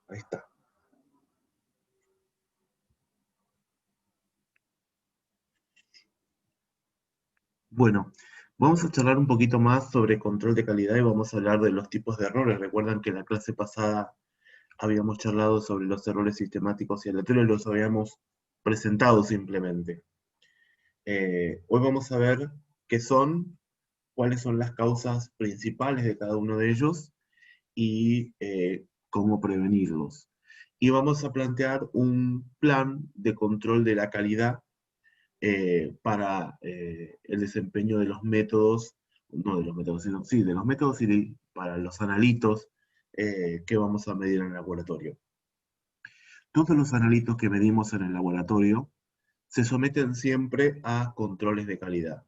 Ahí está. Bueno, vamos a charlar un poquito más sobre control de calidad y vamos a hablar de los tipos de errores. Recuerdan que en la clase pasada habíamos charlado sobre los errores sistemáticos y aleatorios, los habíamos presentado simplemente. Hoy vamos a ver qué son, cuáles son las causas principales de cada uno de ellos y cómo prevenirlos. Y vamos a plantear un plan de control de la calidad para el desempeño de los métodos, no de los métodos, sino sí, de los métodos y para los analitos que vamos a medir en el laboratorio. Todos los analitos que medimos en el laboratorio se someten siempre a controles de calidad.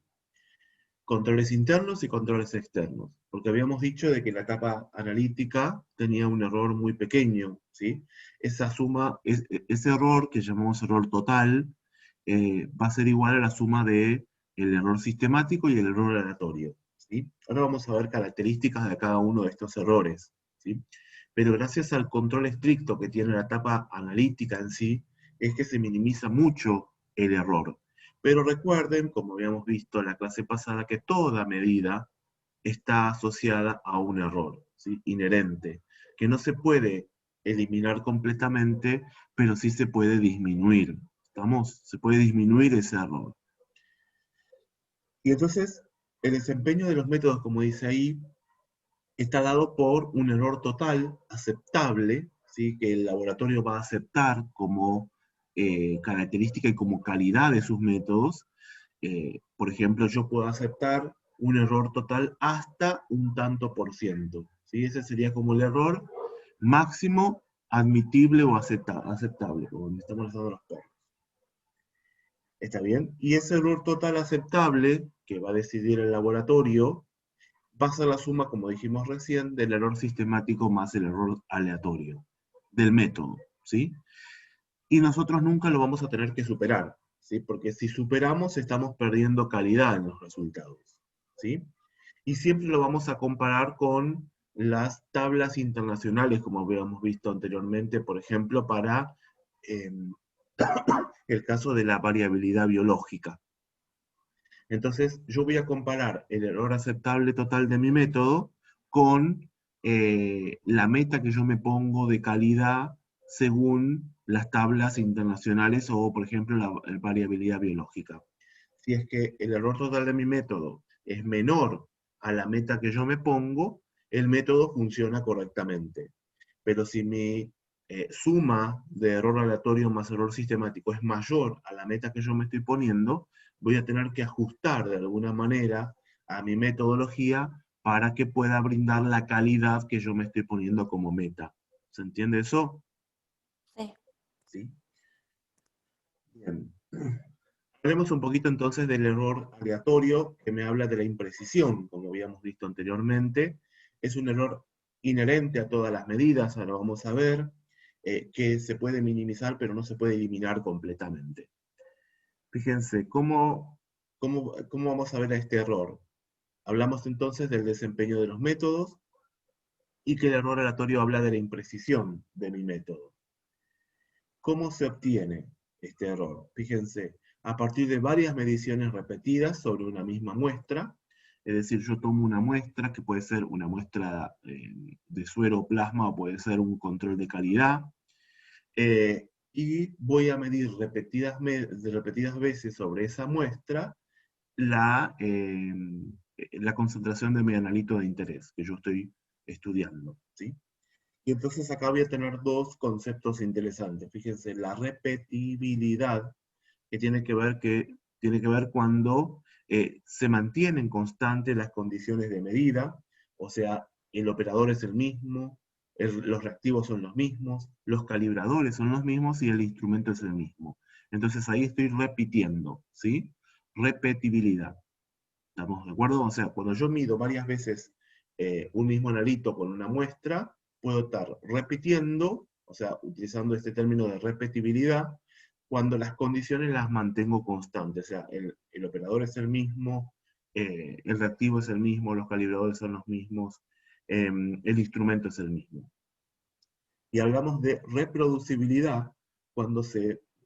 Controles internos y controles externos, porque habíamos dicho de que la etapa analítica tenía un error muy pequeño, ¿sí? Esa suma, ese error que llamamos error total, va a ser igual a la suma de el error sistemático y el error aleatorio, ¿sí? Ahora vamos a ver características de cada uno de estos errores, ¿sí? Pero gracias al control estricto que tiene la etapa analítica en sí, es que se minimiza mucho el error. Pero recuerden, como habíamos visto en la clase pasada, que toda medida está asociada a un error, ¿sí? Inherente, que no se puede eliminar completamente, pero sí se puede disminuir. ¿Estamos? Se puede disminuir ese error. Y entonces, el desempeño de los métodos, como dice ahí, está dado por un error total aceptable, ¿sí? Que el laboratorio va a aceptar como característica y como calidad de sus métodos. Por ejemplo, yo puedo aceptar un error total hasta un tanto por ciento, ¿sí? Ese sería como el error máximo admitible o aceptable, como estamos hablando los perros. ¿Está bien? Y ese error total aceptable que va a decidir el laboratorio va a ser la suma, como dijimos recién, del error sistemático más el error aleatorio del método, ¿sí? Y nosotros nunca lo vamos a tener que superar, ¿sí? Porque si superamos estamos perdiendo calidad en los resultados, ¿sí? Y siempre lo vamos a comparar con las tablas internacionales, como habíamos visto anteriormente, por ejemplo, para eh, el caso de la variabilidad biológica. Entonces, yo voy a comparar el error aceptable total de mi método con la meta que yo me pongo de calidad según las tablas internacionales o, por ejemplo, la variabilidad biológica. Si es que el error total de mi método es menor a la meta que yo me pongo, el método funciona correctamente. Pero si mi suma de error aleatorio más error sistemático es mayor a la meta que yo me estoy poniendo, voy a tener que ajustar de alguna manera a mi metodología para que pueda brindar la calidad que yo me estoy poniendo como meta. ¿Se entiende eso? Sí. Sí. Bien. Hablemos un poquito entonces del error aleatorio, que me habla de la imprecisión, como habíamos visto anteriormente. Es un error inherente a todas las medidas, ahora vamos a ver, que se puede minimizar, pero no se puede eliminar completamente. Fíjense, ¿cómo vamos a ver a este error? Hablamos entonces del desempeño de los métodos y que el error aleatorio habla de la imprecisión de mi método. ¿Cómo se obtiene este error? Fíjense, a partir de varias mediciones repetidas sobre una misma muestra, es decir, yo tomo una muestra que puede ser una muestra de suero o plasma o puede ser un control de calidad, y voy a medir repetidas veces sobre esa muestra la concentración de mi analito de interés que yo estoy estudiando, ¿sí? Y entonces acá voy a tener dos conceptos interesantes. Fíjense, la repetibilidad, que tiene que ver cuando se mantienen constantes las condiciones de medida, o sea, el operador es el mismo, los reactivos son los mismos, los calibradores son los mismos y el instrumento es el mismo. Entonces ahí estoy repitiendo, ¿sí? Repetibilidad. ¿Estamos de acuerdo? O sea, cuando yo mido varias veces un mismo analito con una muestra, puedo estar repitiendo, o sea, utilizando este término de repetibilidad, cuando las condiciones las mantengo constantes, o sea, el operador es el mismo, el reactivo es el mismo, los calibradores son los mismos, el instrumento es el mismo. Y hablamos de reproducibilidad cuando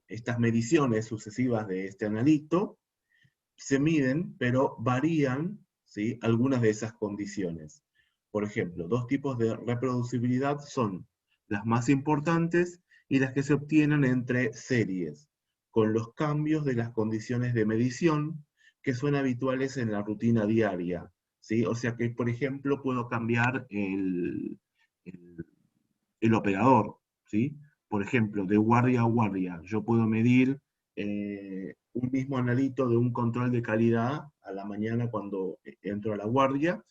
estas mediciones sucesivas de este analito se miden, pero varían, ¿sí?, algunas de esas condiciones. Por ejemplo, dos tipos de reproducibilidad son las más importantes y las que se obtienen entre series, con los cambios de las condiciones de medición que son habituales en la rutina diaria, ¿sí? O sea que, por ejemplo, puedo cambiar el, el operador, ¿sí? Por ejemplo, de guardia a guardia, yo puedo medir un mismo analito de un control de calidad a la mañana cuando entro a la guardia.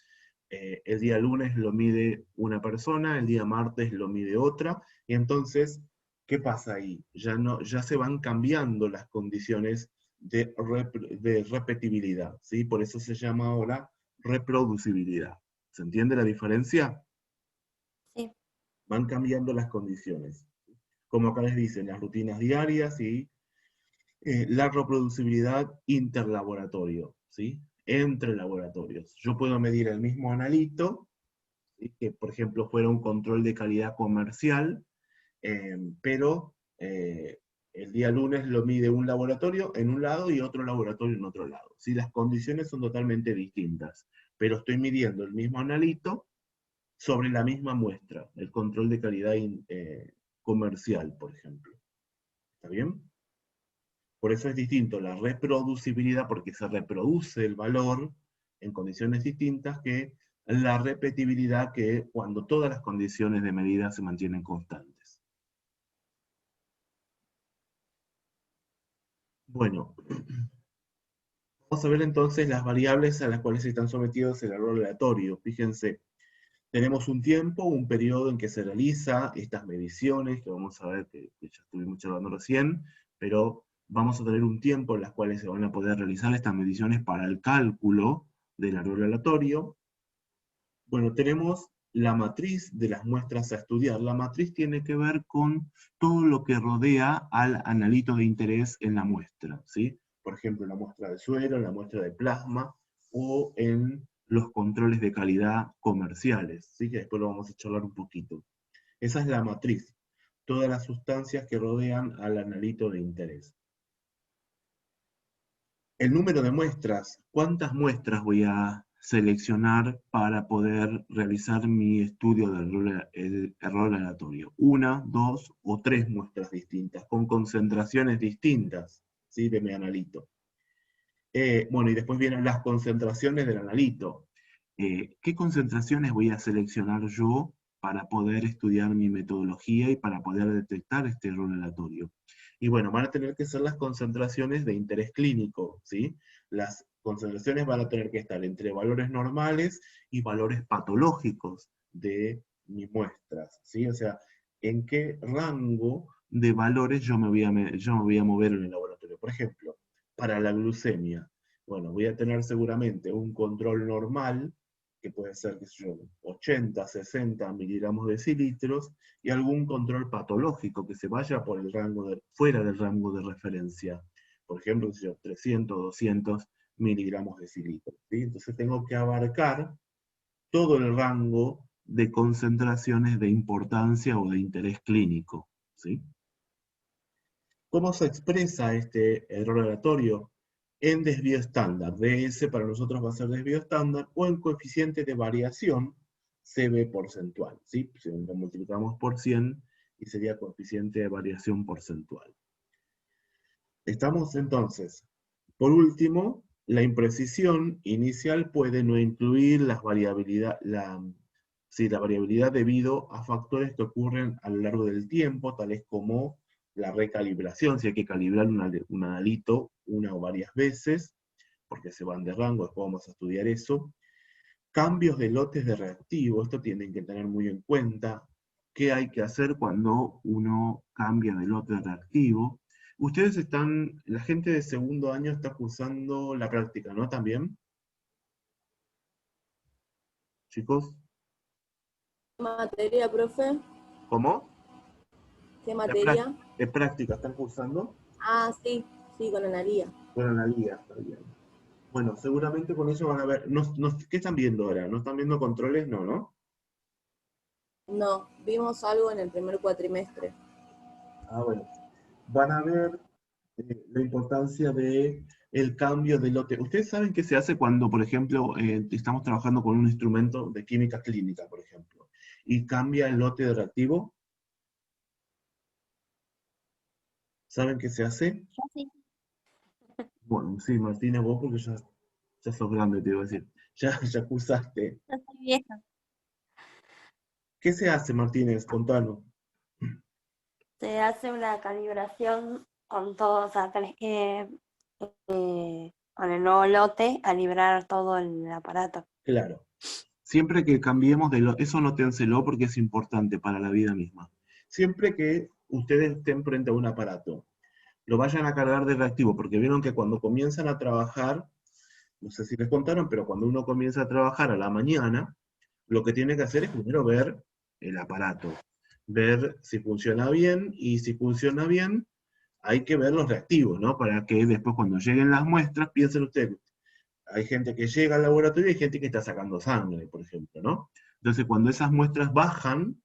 El día lunes lo mide una persona, el día martes lo mide otra, y entonces, ¿qué pasa ahí? Ya se van cambiando las condiciones de repetibilidad, ¿sí? Por eso se llama ahora reproducibilidad. ¿Se entiende la diferencia? Sí. Van cambiando las condiciones. Como acá les dicen, las rutinas diarias y la reproducibilidad interlaboratorio, ¿sí? Entre laboratorios. Yo puedo medir el mismo analito, ¿sí?, que por ejemplo fuera un control de calidad comercial, pero el día lunes lo mide un laboratorio en un lado y otro laboratorio en otro lado. ¿Sí? Las condiciones son totalmente distintas, pero estoy midiendo el mismo analito sobre la misma muestra, el control de calidad comercial, por ejemplo. ¿Está bien? Por eso es distinto la reproducibilidad, porque se reproduce el valor en condiciones distintas, que la repetibilidad, que cuando todas las condiciones de medida se mantienen constantes. Bueno, vamos a ver entonces las variables a las cuales están sometidos el error aleatorio. Fíjense, tenemos un tiempo, un periodo en que se realiza estas mediciones, que vamos a ver que ya estuvimos charlando recién, pero vamos a tener un tiempo en las cuales se van a poder realizar estas mediciones para el cálculo del error aleatorio. Bueno, tenemos la matriz de las muestras a estudiar. La matriz tiene que ver con todo lo que rodea al analito de interés en la muestra, ¿sí? Por ejemplo, la muestra de suero, la muestra de plasma, o en los controles de calidad comerciales, ¿sí? Que después lo vamos a charlar un poquito. Esa es la matriz, todas las sustancias que rodean al analito de interés. El número de muestras, ¿cuántas muestras voy a seleccionar para poder realizar mi estudio del error aleatorio? Una, dos o tres muestras distintas, con concentraciones distintas, ¿sí?, de mi analito. Bueno, y después vienen las concentraciones del analito. ¿Qué concentraciones voy a seleccionar yo para poder estudiar mi metodología y para poder detectar este error aleatorio? Y bueno, van a tener que ser las concentraciones de interés clínico, ¿sí? Las concentraciones van a tener que estar entre valores normales y valores patológicos de mis muestras, ¿sí? O sea, ¿en qué rango de valores yo me voy a mover en el laboratorio? Por ejemplo, para la glucemia, bueno, voy a tener seguramente un control normal, que puede ser, qué sé yo, 80, 60 miligramos de decilitros, y algún control patológico que se vaya por el fuera del rango de referencia. Por ejemplo, qué sé yo, 300, 200 miligramos de decilitros, ¿sí? Entonces tengo que abarcar todo el rango de concentraciones de importancia o de interés clínico, ¿sí? ¿Cómo se expresa este error aleatorio? En desvío estándar. DS para nosotros va a ser desvío estándar, o en coeficiente de variación, CB porcentual, ¿sí? Si lo multiplicamos por 100 y sería coeficiente de variación porcentual. Estamos entonces. Por último, la imprecisión inicial puede no incluir la variabilidad debido a factores que ocurren a lo largo del tiempo, tales como la recalibración, si hay que calibrar un analito una o varias veces, porque se van de rango, después vamos a estudiar eso. Cambios de lotes de reactivo, esto tienen que tener muy en cuenta. ¿Qué hay que hacer cuando uno cambia de lote de reactivo? Ustedes están, la gente de segundo año está cursando la práctica, ¿no? También, chicos. ¿Qué materia, profe? ¿Cómo? ¿Qué La materia? práctica, ¿están cursando? Ah, sí, sí, con analía. Con analía, está bien. Bueno, seguramente con eso van a ver, ¿qué están viendo ahora? ¿No están viendo controles? No, ¿no? No, vimos algo en el primer cuatrimestre. Ah, bueno. Van a ver la importancia de el cambio de lote. ¿Ustedes saben qué se hace cuando, por ejemplo, estamos trabajando con un instrumento de química clínica, por ejemplo, y cambia el lote de reactivo? ¿Saben qué se hace? Yo sí. Bueno, sí, Martina, vos porque ya sos grande, te iba a decir. Ya acusaste. Yo soy vieja. ¿Qué se hace, Martínez? Contanos. Se hace una calibración con todo, o sea, tenés que con el nuevo lote calibrar todo el aparato. Claro. Siempre que cambiemos de lote, eso nótenselo porque es importante para la vida misma. Siempre que ustedes estén frente a un aparato, lo vayan a cargar de reactivo, porque vieron que cuando comienzan a trabajar, no sé si les contaron, pero cuando uno comienza a trabajar a la mañana, lo que tiene que hacer es primero ver el aparato, ver si funciona bien, y si funciona bien, hay que ver los reactivos, ¿no? Para que después cuando lleguen las muestras, piensen ustedes, hay gente que llega al laboratorio y hay gente que está sacando sangre, por ejemplo, ¿no? Entonces, cuando esas muestras bajan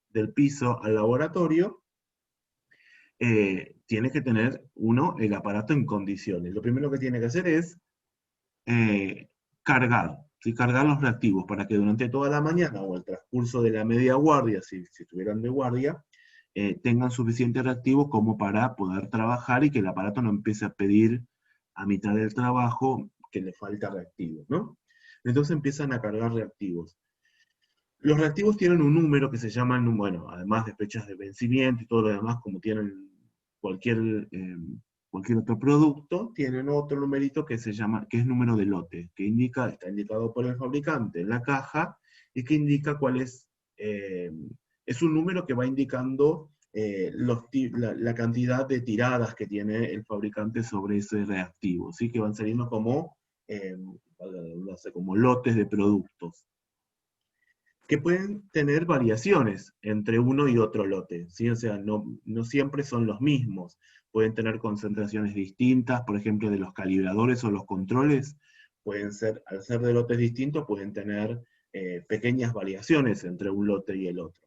del piso al laboratorio, tiene que tener uno el aparato en condiciones. Lo primero que tiene que hacer es eh, cargar, ¿sí? Cargar los reactivos para que durante toda la mañana o el transcurso de la media guardia, si estuvieran de guardia, tengan suficiente reactivo como para poder trabajar y que el aparato no empiece a pedir a mitad del trabajo que le falta reactivo, ¿no? Entonces empiezan a cargar reactivos. Los reactivos tienen un número que se llama, bueno, además de fechas de vencimiento y todo lo demás, como tienen cualquier, cualquier otro producto, tienen otro numerito que se llama, que es número de lote, que indica, está indicado por el fabricante en la caja, y que indica cuál es un número que va indicando la cantidad de tiradas que tiene el fabricante sobre ese reactivo, ¿sí? Que van saliendo como, no sé, como lotes de productos que pueden tener variaciones entre uno y otro lote, ¿sí? O sea, no siempre son los mismos. Pueden tener concentraciones distintas, por ejemplo, de los calibradores o los controles, pueden ser, al ser de lotes distintos, pueden tener pequeñas variaciones entre un lote y el otro.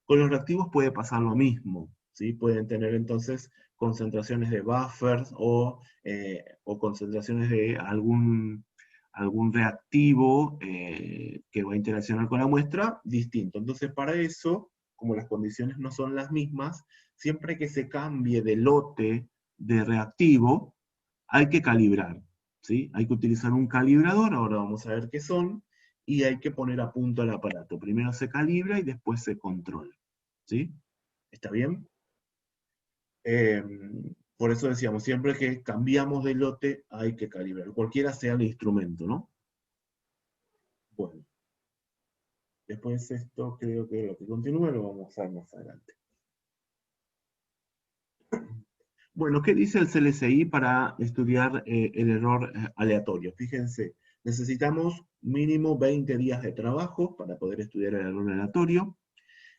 Con los reactivos puede pasar lo mismo, ¿sí? Pueden tener entonces concentraciones de buffers o concentraciones de algún reactivo que va a interaccionar con la muestra distinto. Entonces, para eso, como las condiciones no son las mismas, siempre que se cambie de lote de reactivo, hay que calibrar, ¿sí? Hay que utilizar un calibrador, ahora vamos a ver qué son, y hay que poner a punto el aparato. Primero se calibra y después se controla, ¿sí? ¿Está bien? Eh, por eso decíamos, siempre que cambiamos de lote hay que calibrar, cualquiera sea el instrumento, ¿no? Bueno, después esto creo que lo que continúe lo vamos a ver más adelante. Bueno, ¿qué dice el CLSI para estudiar el error aleatorio? Fíjense, necesitamos mínimo 20 días de trabajo para poder estudiar el error aleatorio,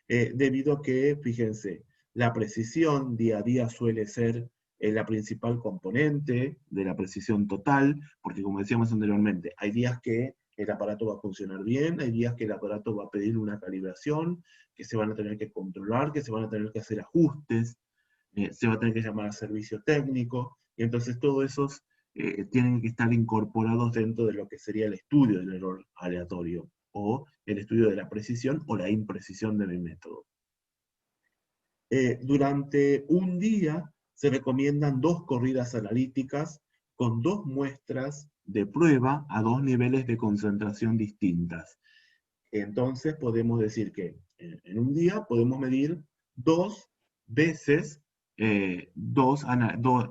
debido a que, fíjense, la precisión día a día suele ser la principal componente de la precisión total, porque como decíamos anteriormente, hay días que el aparato va a funcionar bien, hay días que el aparato va a pedir una calibración, que se van a tener que controlar, que se van a tener que hacer ajustes, se va a tener que llamar a servicio técnico, y entonces todos esos tienen que estar incorporados dentro de lo que sería el estudio del error aleatorio, o el estudio de la precisión o la imprecisión de mi método. Durante un día se recomiendan 2 corridas analíticas con 2 muestras de prueba a 2 niveles de concentración distintas. Entonces podemos decir que en un día podemos medir 2 veces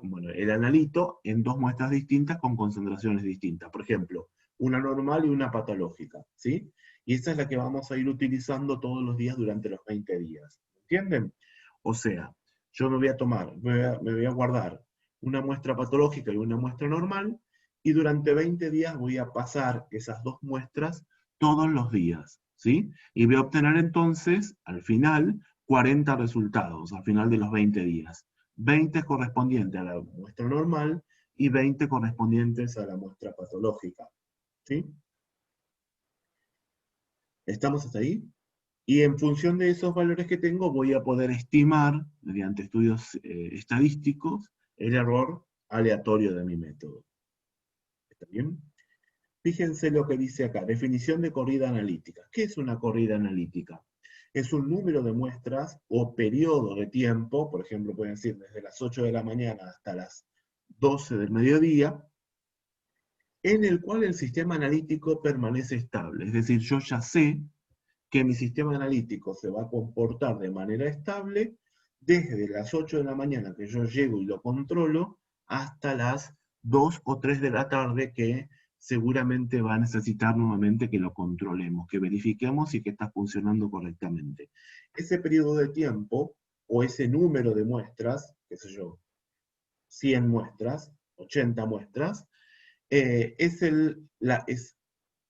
bueno, el analito en 2 muestras distintas con concentraciones distintas. Por ejemplo, una normal y una patológica, ¿sí? Y esta es la que vamos a ir utilizando todos los días durante los 20 días. ¿Entienden? O sea, yo me voy a tomar, me voy a guardar una muestra patológica y una muestra normal, y durante 20 días voy a pasar esas 2 muestras todos los días, ¿sí? Y voy a obtener entonces, al final, 40 resultados, al final de los 20 días. 20 correspondientes a la muestra normal y 20 correspondientes a la muestra patológica. ¿Sí? ¿Estamos hasta ahí? Y en función de esos valores que tengo, voy a poder estimar, mediante estudios estadísticos, el error aleatorio de mi método. ¿Está bien? Fíjense lo que dice acá, definición de corrida analítica. ¿Qué es una corrida analítica? Es un número de muestras o periodo de tiempo, por ejemplo, pueden decir desde las 8 de la mañana hasta las 12 del mediodía, en el cual el sistema analítico permanece estable. Es decir, yo ya sé que mi sistema analítico se va a comportar de manera estable desde las 8 de la mañana que yo llego y lo controlo hasta las 2 o 3 de la tarde que seguramente va a necesitar nuevamente que lo controlemos, que verifiquemos y que está funcionando correctamente. Ese periodo de tiempo o ese número de muestras, qué sé yo, 100 muestras, 80 muestras,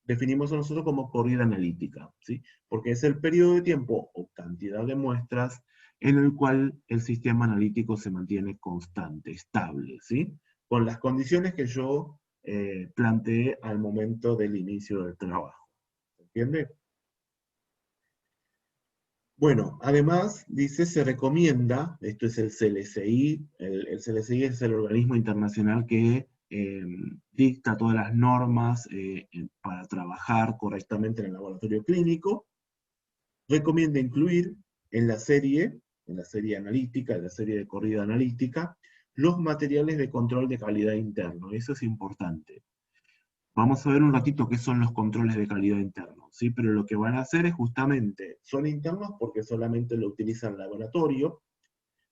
definimos a nosotros como corrida analítica, ¿sí? Porque es el periodo de tiempo o cantidad de muestras en el cual el sistema analítico se mantiene constante, estable, ¿sí? Con las condiciones que yo planteé al momento del inicio del trabajo. ¿Se entiende? Bueno, además, dice, se recomienda, esto es el CLSI, el CLSI es el organismo internacional que dicta todas las normas para trabajar correctamente en el laboratorio clínico, recomienda incluir en la serie analítica, en la serie de corrida analítica, los materiales de control de calidad interno. Eso es importante. Vamos a ver un ratito qué son los controles de calidad internos, ¿sí? Pero lo que van a hacer es justamente, son internos porque solamente lo utiliza el laboratorio,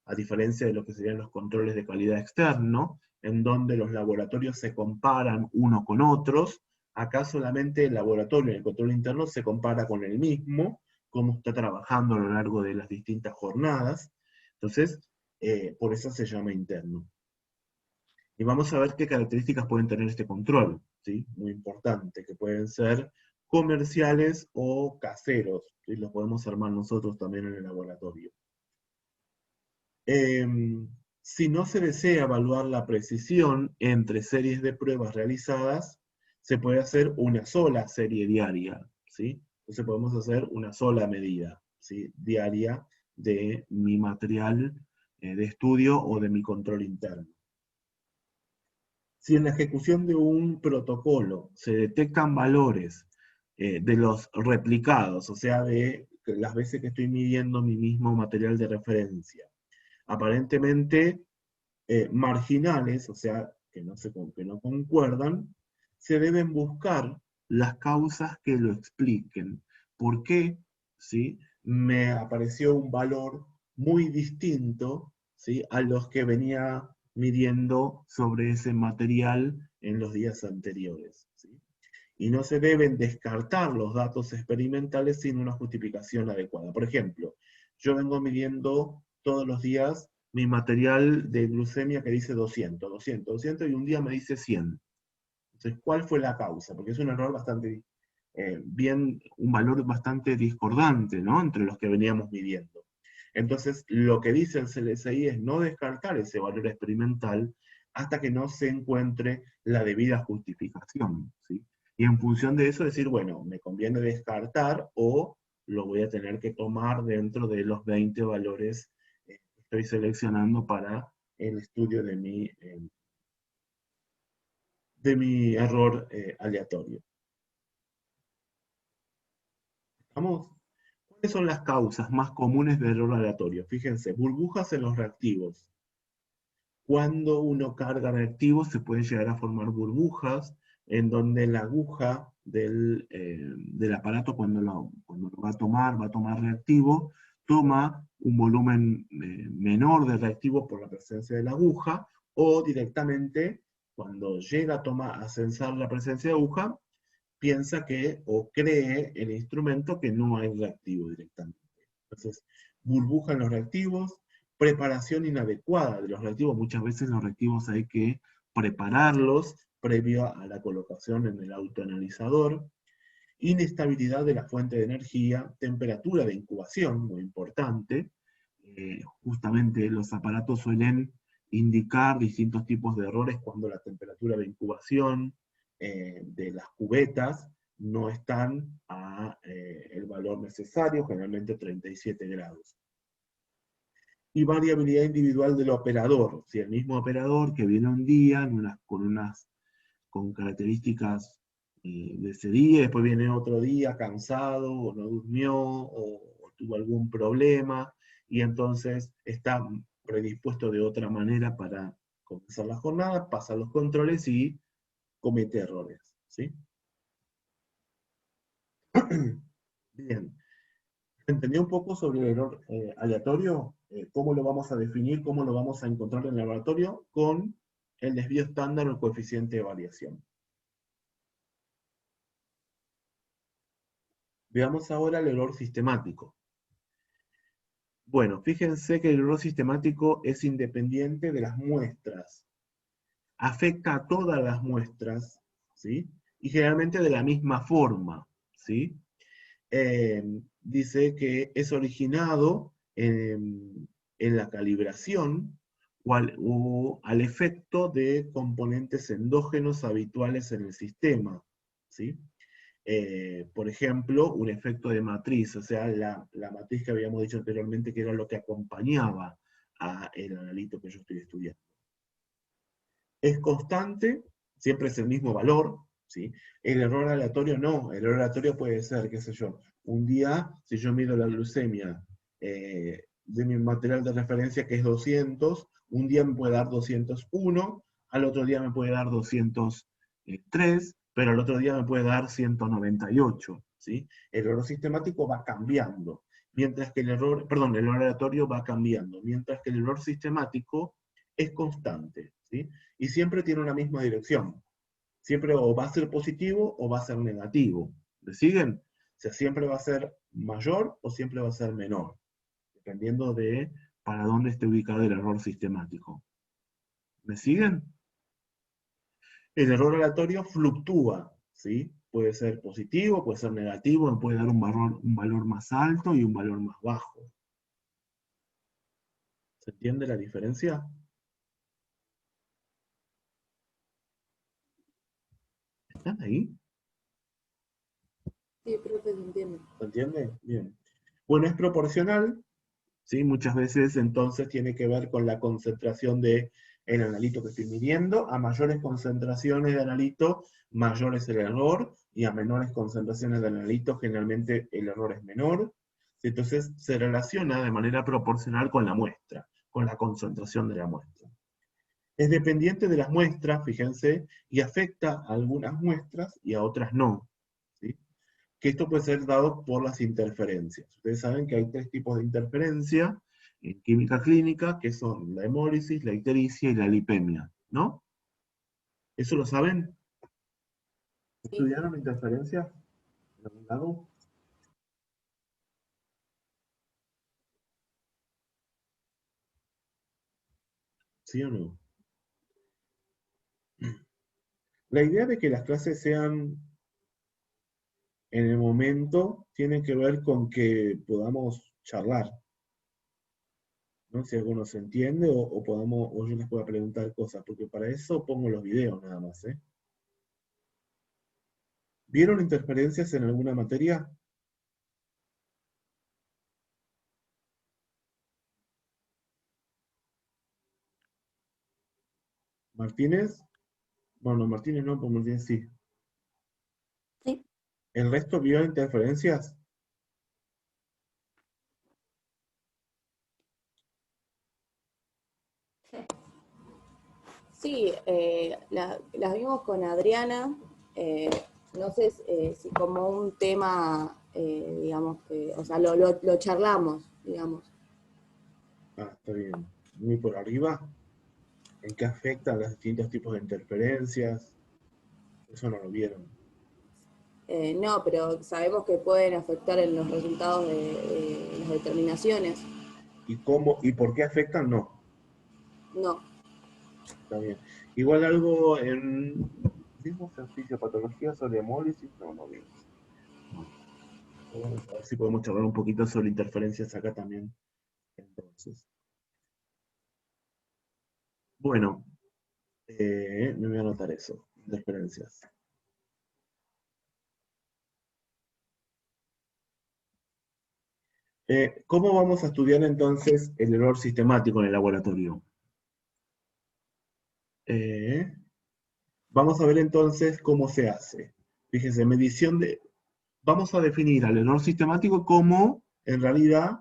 a diferencia de lo que serían los controles de calidad externo, en donde los laboratorios se comparan uno con otros. Acá solamente el laboratorio en el control interno se compara con el mismo, cómo está trabajando a lo largo de las distintas jornadas. Entonces, por eso se llama interno. Y vamos a ver qué características pueden tener este control, ¿sí? Muy importante, que pueden ser comerciales o caseros, y los podemos armar nosotros también en el laboratorio. Si no se desea evaluar la precisión entre series de pruebas realizadas, se puede hacer una sola serie diaria, ¿sí? Entonces podemos hacer una sola medida, ¿sí? Diaria de mi material de estudio o de mi control interno. Si en la ejecución de un protocolo se detectan valores de los replicados, o sea, de las veces que estoy midiendo mi mismo material de referencia, aparentemente marginales, o sea, que no concuerdan, se deben buscar las causas que lo expliquen. ¿Por qué? ¿Sí? Me apareció un valor muy distinto, ¿sí?, a los que venía midiendo sobre ese material en los días anteriores, ¿sí? Y no se deben descartar los datos experimentales sin una justificación adecuada. Por ejemplo, yo vengo midiendo todos los días mi material de glucemia que dice 200, 200, 200 y un día me dice 100. Entonces, ¿cuál fue la causa? Porque es un error bastante, un valor bastante discordante, ¿no?, entre los que veníamos midiendo. Entonces, lo que dice el CLSI es no descartar ese valor experimental hasta que no se encuentre la debida justificación, ¿sí? Y en función de eso decir, bueno, me conviene descartar o lo voy a tener que tomar dentro de los 20 valores que estoy seleccionando para el estudio de mi error aleatorio. ¿Vamos? ¿Cuáles son las causas más comunes de error aleatorio? Fíjense, burbujas en los reactivos. Cuando uno carga reactivos se pueden llegar a formar burbujas en donde la aguja del aparato cuando lo va a tomar reactivo, toma un volumen menor de reactivo por la presencia de la aguja, o directamente cuando llega a censar la presencia de aguja, piensa que, o cree el instrumento que no hay reactivo directamente. Entonces, burbuja en los reactivos, preparación inadecuada de los reactivos. Muchas veces los reactivos hay que prepararlos previo a la colocación en el autoanalizador. Inestabilidad de la fuente de energía, temperatura de incubación, muy importante. Justamente los aparatos suelen indicar distintos tipos de errores cuando la temperatura de incubación de las cubetas no están a el valor necesario, generalmente 37 grados. Y variabilidad individual del operador, si el mismo operador que viene un día con características de ese día, después viene otro día cansado, o no durmió, o tuvo algún problema, y entonces está predispuesto de otra manera para comenzar la jornada, pasa los controles y comete errores, ¿sí? Bien, ¿entendió un poco sobre el error aleatorio? ¿Cómo lo vamos a definir? ¿Cómo lo vamos a encontrar en el laboratorio? Con el desvío estándar o el coeficiente de variación. Veamos ahora el error sistemático. Bueno, fíjense que el error sistemático es independiente de las muestras. Afecta a todas las muestras, ¿sí? Y generalmente de la misma forma, ¿sí? Dice que es originado en la calibración o al efecto de componentes endógenos habituales en el sistema, ¿sí? Por ejemplo, un efecto de matriz, o sea, la matriz que habíamos dicho anteriormente que era lo que acompañaba al analito que yo estoy estudiando. Es constante, siempre es el mismo valor, ¿sí? El error aleatorio no, el error aleatorio puede ser, qué sé yo, un día, si yo mido la glucemia de mi material de referencia que es 200, un día me puede dar 201, al otro día me puede dar 203, pero al otro día me puede dar 198, ¿sí? El error sistemático va cambiando, mientras que el error aleatorio va cambiando, mientras que el error sistemático es constante, ¿sí? Y siempre tiene una misma dirección. Siempre o va a ser positivo o va a ser negativo. ¿Le siguen? O sea, siempre va a ser mayor o siempre va a ser menor, dependiendo de para dónde esté ubicado el error sistemático. ¿Me siguen? El error aleatorio fluctúa, ¿sí? Puede ser positivo, puede ser negativo, me puede dar un valor más alto y un valor más bajo. ¿Se entiende la diferencia? ¿Están ahí? Sí, profe, se entiende. ¿Se entiende? Bien. Bueno, es proporcional, ¿sí? Muchas veces entonces tiene que ver con la concentración del analito que estoy midiendo. A mayores concentraciones de analito, mayor es el error, y a menores concentraciones de analito, generalmente el error es menor. Entonces se relaciona de manera proporcional con la muestra, con la concentración de la muestra. Es dependiente de las muestras, fíjense, y afecta a algunas muestras y a otras no, ¿sí? Que esto puede ser dado por las interferencias. Ustedes saben que hay tres tipos de interferencia en química clínica, que son la hemólisis, la ictericia y la lipemia, ¿no? ¿Eso lo saben? Sí. ¿Estudiaron interferencia en algún lado? ¿Sí o no? La idea de que las clases sean en el momento tiene que ver con que podamos charlar, ¿no? Si alguno se entiende o yo les pueda preguntar cosas, porque para eso pongo los videos nada más, ¿eh? ¿Vieron interferencias en alguna materia? ¿Martínez? Bueno, Martínez no, pues Martínez sí. Sí, ¿El resto vio interferencias? Sí, las vimos con Adriana, eh, no sé si como un tema, digamos, que, o sea, lo charlamos, digamos. Ah, está bien. Muy por arriba. ¿En qué afectan los distintos tipos de interferencias? Eso no lo vieron. No, pero sabemos que pueden afectar en los resultados de las determinaciones. ¿Y cómo y por qué afectan? No. No. Está bien. Igual algo en... ¿Vimos en fisiopatología sobre hemólisis? No, no vimos. Bueno, vamos a ver si podemos charlar un poquito sobre interferencias acá también. Entonces. Bueno, me voy a anotar eso, referencias. ¿Cómo vamos a estudiar entonces el error sistemático en el laboratorio? Vamos a ver entonces cómo se hace. Fíjense, vamos a definir al error sistemático como, en realidad,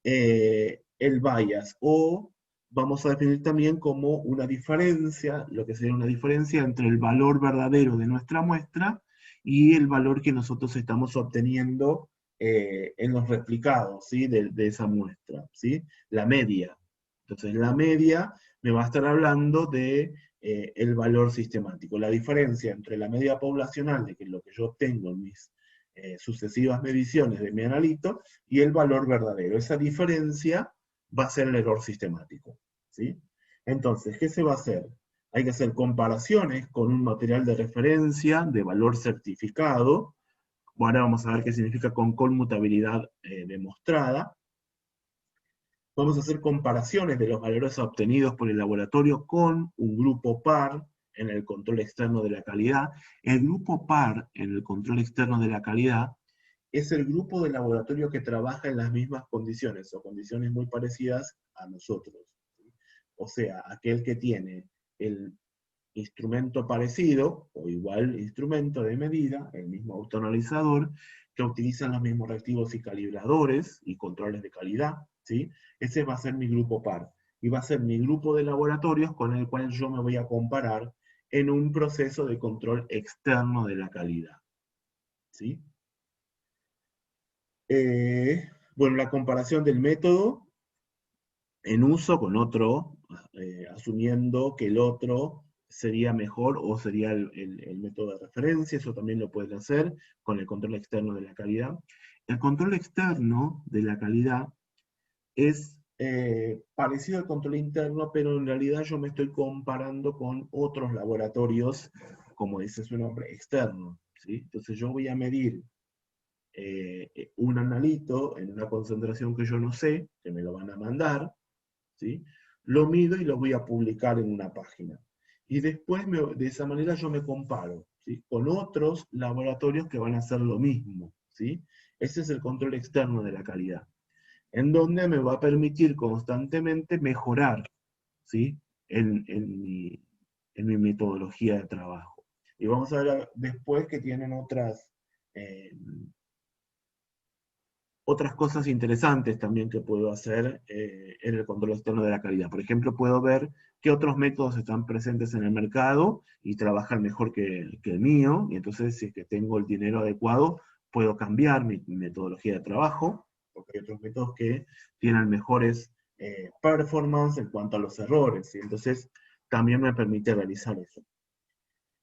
el bias, o vamos a definir también como una diferencia, lo que sería una diferencia entre el valor verdadero de nuestra muestra y el valor que nosotros estamos obteniendo en los replicados, ¿sí? de esa muestra, ¿sí? La media. Entonces, la media me va a estar hablando de el valor sistemático. La diferencia entre la media poblacional, de que es lo que yo obtengo en mis sucesivas mediciones de mi analito, y el valor verdadero. Esa diferencia va a ser el error sistemático, ¿sí? Entonces, ¿qué se va a hacer? Hay que hacer comparaciones con un material de referencia de valor certificado. Ahora vamos a ver qué significa con conmutabilidad demostrada. Vamos a hacer comparaciones de los valores obtenidos por el laboratorio con un grupo par en el control externo de la calidad. El grupo par en el control externo de la calidad es el grupo de laboratorio que trabaja en las mismas condiciones o condiciones muy parecidas a nosotros. O sea, aquel que tiene el instrumento parecido o igual instrumento de medida, el mismo autoanalizador, que utilizan los mismos reactivos y calibradores y controles de calidad, ¿sí? Ese va a ser mi grupo par. Y va a ser mi grupo de laboratorios con el cual yo me voy a comparar en un proceso de control externo de la calidad, ¿sí? Bueno, la comparación del método en uso con otro, asumiendo que el otro sería mejor o sería el método de referencia, eso también lo pueden hacer con el control externo de la calidad. El control externo de la calidad es parecido al control interno, pero en realidad yo me estoy comparando con otros laboratorios, como dice su nombre, externo, ¿sí? Entonces yo voy a medir un analito en una concentración que yo no sé, que me lo van a mandar, ¿sí? Lo mido y lo voy a publicar en una página. Y después, de esa manera, yo me comparo, ¿sí? Con otros laboratorios que van a hacer lo mismo, ¿sí? Ese es el control externo de la calidad, en donde me va a permitir constantemente mejorar, ¿sí? En mi metodología de trabajo. Y vamos a ver después que tienen otras cosas interesantes también que puedo hacer en el control externo de la calidad. Por ejemplo, puedo ver qué otros métodos están presentes en el mercado y trabajan mejor que el mío, y entonces si es que tengo el dinero adecuado, puedo cambiar mi metodología de trabajo, porque hay otros métodos que tienen mejores performance en cuanto a los errores, y entonces también me permite realizar eso.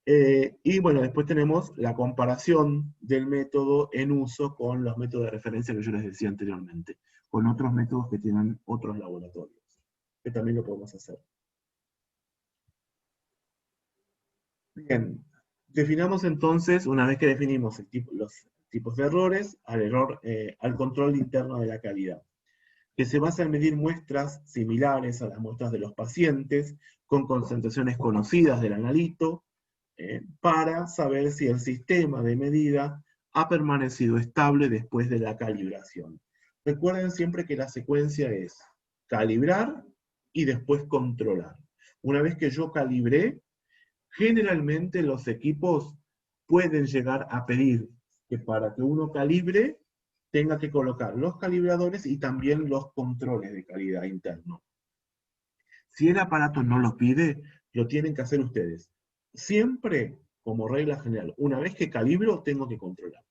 Y bueno, después tenemos la comparación del método en uso con los métodos de referencia que yo les decía anteriormente, con otros métodos que tienen otros laboratorios, que también lo podemos hacer. Bien, definamos entonces, una vez que definimos los tipos de errores, al control interno de la calidad, que se basa en medir muestras similares a las muestras de los pacientes, con concentraciones conocidas del analito, para saber si el sistema de medida ha permanecido estable después de la calibración. Recuerden siempre que la secuencia es calibrar y después controlar. Una vez que yo calibré, generalmente los equipos pueden llegar a pedir que para que uno calibre tenga que colocar los calibradores y también los controles de calidad internos. Si el aparato no lo pide, lo tienen que hacer ustedes. Siempre, como regla general, una vez que calibro, tengo que controlar.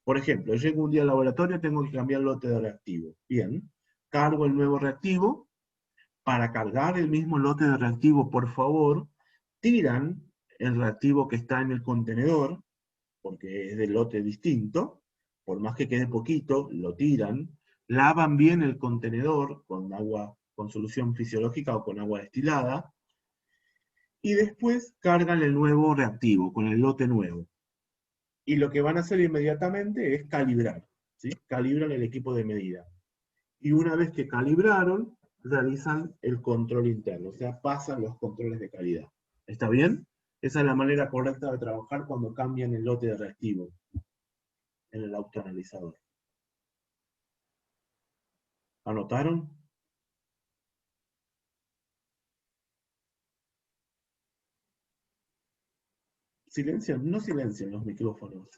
Por ejemplo, llego un día al laboratorio, tengo que cambiar el lote de reactivo. Bien, cargo el nuevo reactivo. Para cargar el mismo lote de reactivo, por favor, tiran el reactivo que está en el contenedor, porque es del lote distinto, por más que quede poquito, lo tiran, lavan bien el contenedor con agua, con solución fisiológica o con agua destilada, y después cargan el nuevo reactivo, con el lote nuevo. Y lo que van a hacer inmediatamente es calibrar, ¿sí? Calibran el equipo de medida. Y una vez que calibraron, realizan el control interno, o sea, pasan los controles de calidad. ¿Está bien? Esa es la manera correcta de trabajar cuando cambian el lote de reactivo en el autoanalizador. ¿Anotaron? Silencian, no silencian los micrófonos.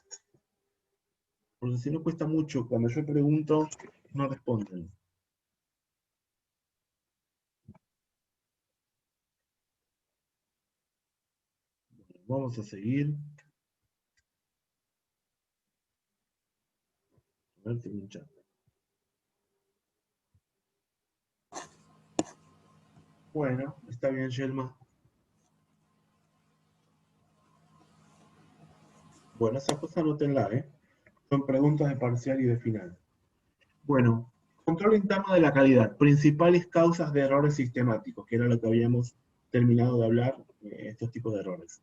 Porque si no cuesta mucho, cuando yo pregunto, no responden. Vamos a seguir. A ver, tengo un chat. Bueno, está bien, Yelma. Bueno, esa cosa anótenla, ¿eh? Son preguntas de parcial y de final. Bueno, control interno de la calidad. Principales causas de errores sistemáticos, que era lo que habíamos terminado de hablar, estos tipos de errores.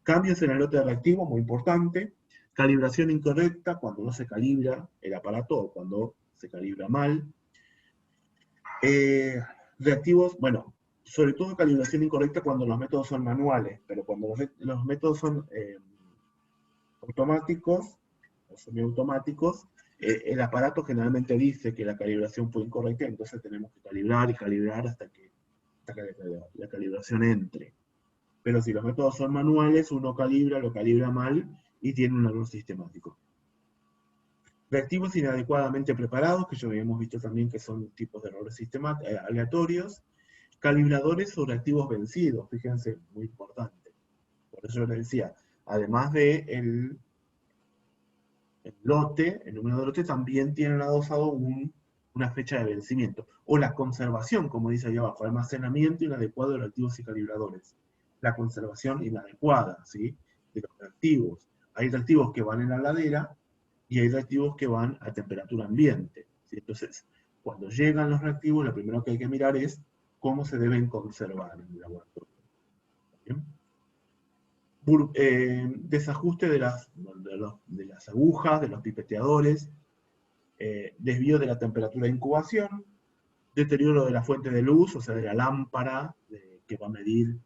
Cambios en el lote de reactivo, muy importante. Calibración incorrecta, cuando no se calibra el aparato o cuando se calibra mal. Reactivos, bueno, sobre todo calibración incorrecta cuando los métodos son manuales, pero cuando los métodos son automáticos o semiautomáticos, el aparato generalmente dice que la calibración fue incorrecta, entonces tenemos que calibrar y calibrar hasta que la calibración entre. Pero si los métodos son manuales, uno calibra, lo calibra mal y tiene un error sistemático. Reactivos inadecuadamente preparados, que ya habíamos visto también que son tipos de errores aleatorios. Calibradores o reactivos vencidos, fíjense, muy importante. Por eso yo les decía, además de el lote, el número de lote, también tienen adosado una fecha de vencimiento. O la conservación, como dice ahí abajo, almacenamiento inadecuado de reactivos y calibradores. La conservación inadecuada, ¿sí? De los reactivos. Hay reactivos que van en la ladera y hay reactivos que van a temperatura ambiente, ¿sí? Entonces, cuando llegan los reactivos, lo primero que hay que mirar es cómo se deben conservar en el laboratorio. ¿Bien? Desajuste de las agujas, de los pipeteadores, desvío de la temperatura de incubación, deterioro de la fuente de luz, o sea, de la lámpara que va a medir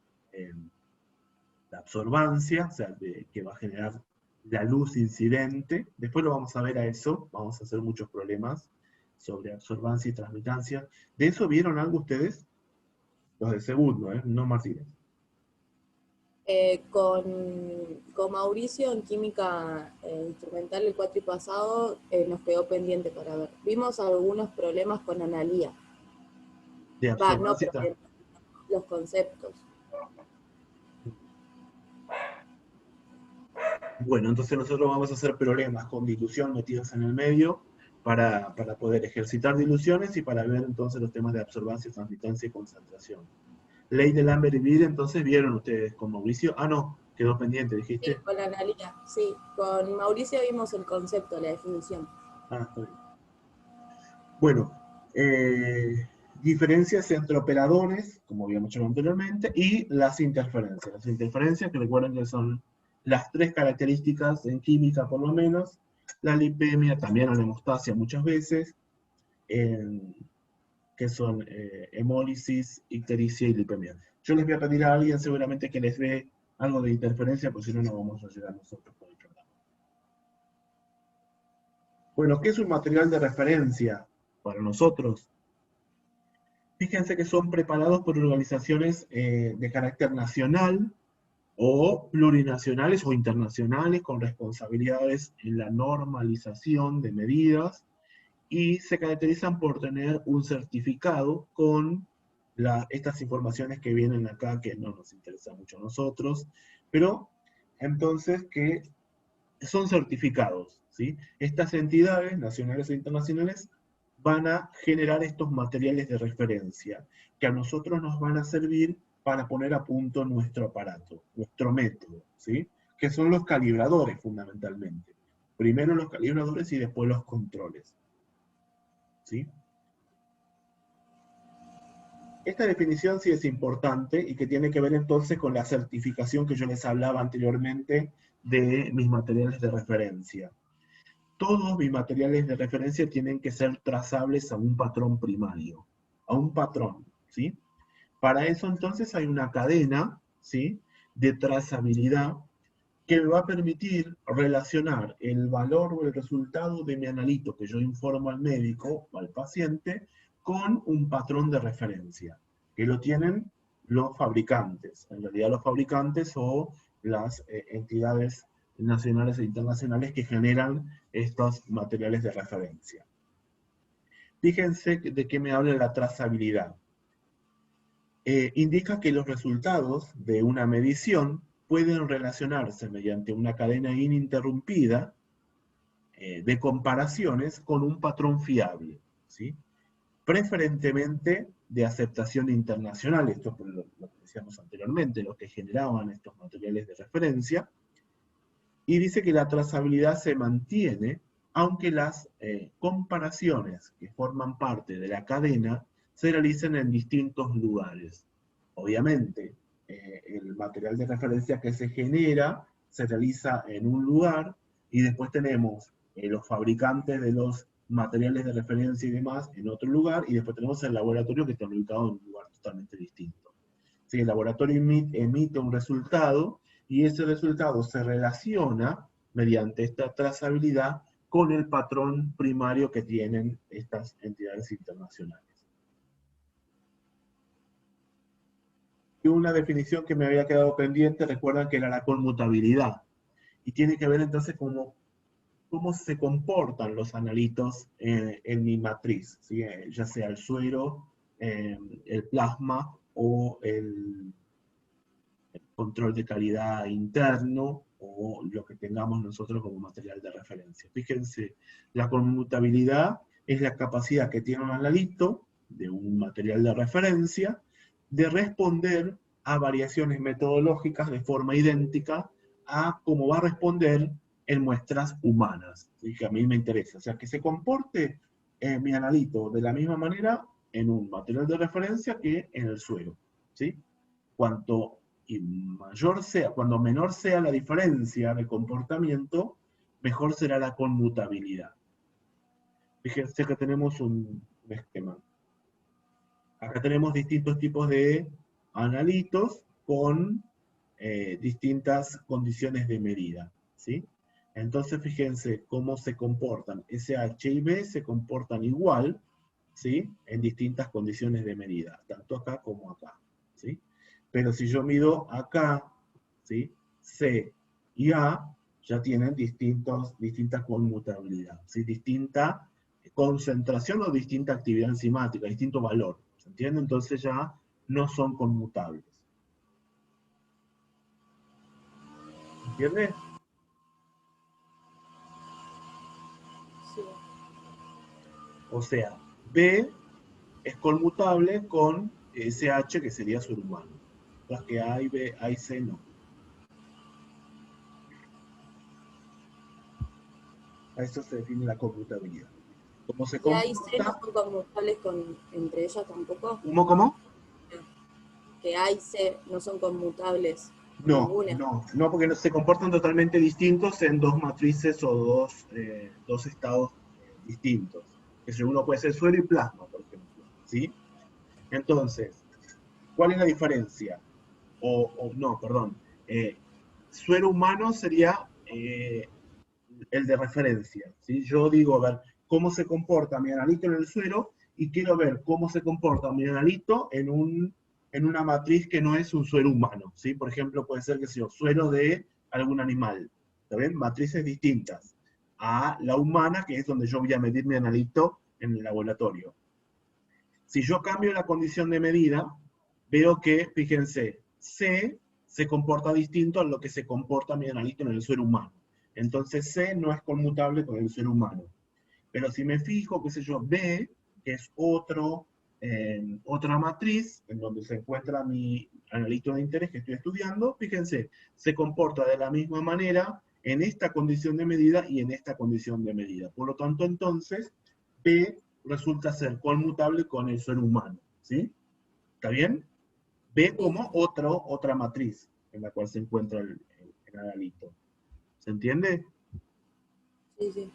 la absorbancia, o sea, que va a generar la luz incidente. Después lo vamos a ver a eso, vamos a hacer muchos problemas sobre absorbancia y transmitancia. ¿De eso vieron algo ustedes? Los de segundo, no Martínez. Con Mauricio en química instrumental el cuatri pasado nos quedó pendiente para ver. Vimos algunos problemas con analía. De absorbancia. No problemas, los conceptos. Bueno, entonces nosotros vamos a hacer problemas con dilución metidos en el medio para poder ejercitar diluciones y para ver entonces los temas de absorbancia, transmitancia y concentración. Ley de Lambert y Beer, entonces, ¿vieron ustedes con Mauricio? Ah, no, quedó pendiente, dijiste. Sí, con la analía, sí. Con Mauricio vimos el concepto, la definición. Ah, está bien. Bueno, diferencias entre operadores, como habíamos dicho anteriormente, y las interferencias. Las interferencias, que recuerden que son las tres características en química, por lo menos, la lipemia, también la hemostasia muchas veces, que son hemólisis, ictericia y lipemia. Yo les voy a pedir a alguien seguramente que les dé algo de interferencia, porque si no, no vamos a llegar nosotros por el programa. Bueno, ¿qué es un material de referencia para nosotros? Fíjense que son preparados por organizaciones de carácter nacional o plurinacionales o internacionales con responsabilidades en la normalización de medidas y se caracterizan por tener un certificado con estas informaciones que vienen acá, que no nos interesa mucho a nosotros, pero entonces que son certificados, ¿sí? Estas entidades, nacionales e internacionales, van a generar estos materiales de referencia, que a nosotros nos van a servir para poner a punto nuestro aparato, nuestro método, ¿sí? Que son los calibradores, fundamentalmente. Primero los calibradores y después los controles, ¿sí? Esta definición sí es importante y que tiene que ver entonces con la certificación que yo les hablaba anteriormente de mis materiales de referencia. Todos mis materiales de referencia tienen que ser trazables a un patrón primario, a un patrón, ¿sí? Para eso entonces hay una cadena, ¿sí?, de trazabilidad que me va a permitir relacionar el valor o el resultado de mi analito que yo informo al médico o al paciente con un patrón de referencia, que lo tienen los fabricantes, en realidad los fabricantes o las entidades nacionales e internacionales que generan estos materiales de referencia. Fíjense de qué me habla la trazabilidad. Indica que los resultados de una medición pueden relacionarse mediante una cadena ininterrumpida de comparaciones con un patrón fiable, ¿sí? Preferentemente de aceptación internacional, esto es lo que decíamos anteriormente, los que generaban estos materiales de referencia, y dice que la trazabilidad se mantiene aunque las comparaciones que forman parte de la cadena se realicen en distintos lugares. Obviamente, el material de referencia que se genera se realiza en un lugar y después tenemos los fabricantes de los materiales de referencia y demás en otro lugar, y después tenemos el laboratorio que está ubicado en un lugar totalmente distinto. ¿Sí? El laboratorio emite un resultado y ese resultado se relaciona mediante esta trazabilidad con el patrón primario que tienen estas entidades internacionales. Y una definición que me había quedado pendiente, recuerdan que era la conmutabilidad, y tiene que ver entonces cómo se comportan los analitos en mi matriz, ¿sí? Ya sea el suero, el plasma o el control de calidad interno o lo que tengamos nosotros como material de referencia. Fíjense, la conmutabilidad es la capacidad que tiene un analito de un material de referencia de responder a variaciones metodológicas de forma idéntica a cómo va a responder en muestras humanas, ¿sí? Que a mí me interesa. O sea, que se comporte mi analito de la misma manera en un material de referencia que en el suelo, ¿sí? Cuanto cuando menor sea la diferencia de comportamiento, mejor será la conmutabilidad. Fíjense que tenemos un esquema. Acá tenemos distintos tipos de analitos con distintas condiciones de medida, ¿sí? Entonces fíjense cómo se comportan. SH y B se comportan igual, ¿sí?, en distintas condiciones de medida, tanto acá como acá, ¿sí? Pero si yo mido acá, ¿sí?, C y A, ya tienen distinta conmutabilidad, ¿sí?, distinta concentración o distinta actividad enzimática, distinto valor, ¿se entiende? Entonces ya no son conmutables. ¿Entiende? Sí. O sea, B es conmutable con SH, que sería su humano. Las que A y B, A y C no. A eso se define la conmutabilidad. ¿Cómo se Y A y C no comporta? son conmutables entre ellas tampoco. ¿Cómo? Que A y C no son conmutables No, ninguna. no, porque se comportan totalmente distintos en dos matrices o dos estados distintos. Que uno puede ser suero y plasma, por ejemplo, ¿sí? Entonces, ¿cuál es la diferencia? No, perdón. Suero humano sería el de referencia, ¿sí? Yo digo, a ver, cómo se comporta mi analito en el suero y quiero ver cómo se comporta mi analito en una matriz que no es un suero humano, ¿sí? Por ejemplo, puede ser que sea suero de algún animal, ¿está bien? Matrices distintas a la humana, que es donde yo voy a medir mi analito en el laboratorio. Si yo cambio la condición de medida, veo que, fíjense, C se comporta distinto a lo que se comporta mi analito en el suero humano. Entonces C no es conmutable con el ser humano. Pero si me fijo, qué sé yo, B, que es otra matriz en donde se encuentra mi analito de interés que estoy estudiando, fíjense, se comporta de la misma manera en esta condición de medida y en esta condición de medida. Por lo tanto, entonces, B resulta ser conmutable con el ser humano, ¿sí? ¿Está bien? B Sí, como otra matriz en la cual se encuentra el analito. ¿Se entiende? sí, sí.